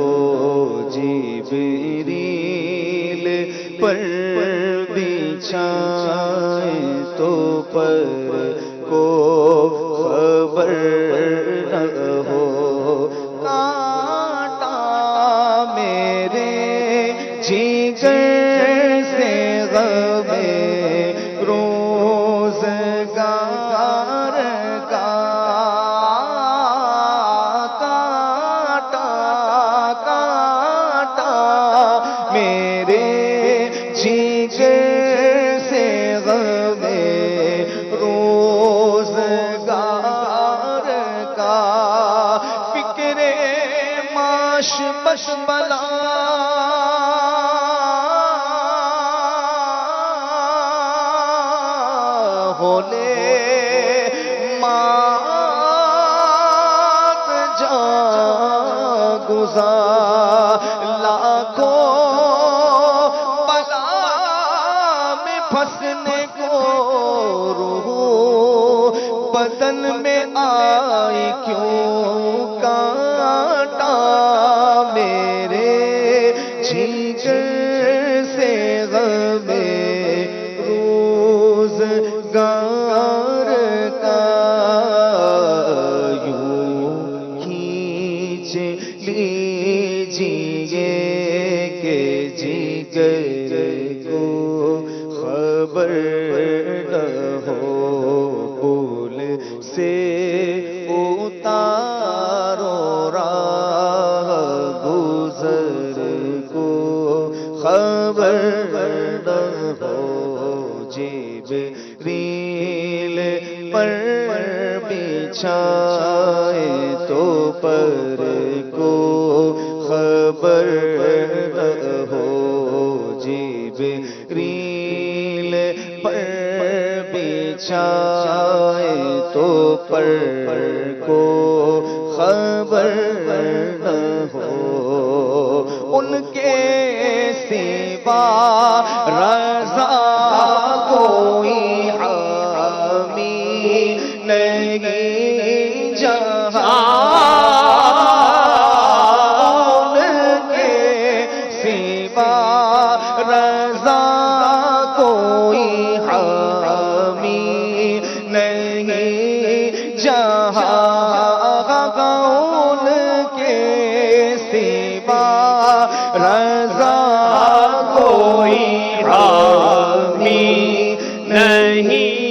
جبریل پر بچھائے تو پر کو خبر نہ ہو، کانٹا میرے جگر سے غم روزگار کا، کانٹا کانٹا میرے جگر سے غم روزگار کا، فکر معاش بش بلا ہولے مات جا گزار، لاکھوں بلا میں پھنسنے کو روح بدن میں آئی کیوں، کانٹا میرے جگر سے غم روزگار کا، یوں کھینچ لیجیے کہ جگر کو خبر نہ ہو، پل سے اتارو راہ گزر کو خبر نہ ہو، جبریل پر بچھائے تو پر کو خبر نہ ہو، جبریل پر بچھائے تو پر کو خبر نہ ہو، ان کے سوا رضا کوئی حامی نہیں جہاں، ان کے سوا رضا کوئی نہیں جہاں ان کے سوا رضا کوئی حامی نہیں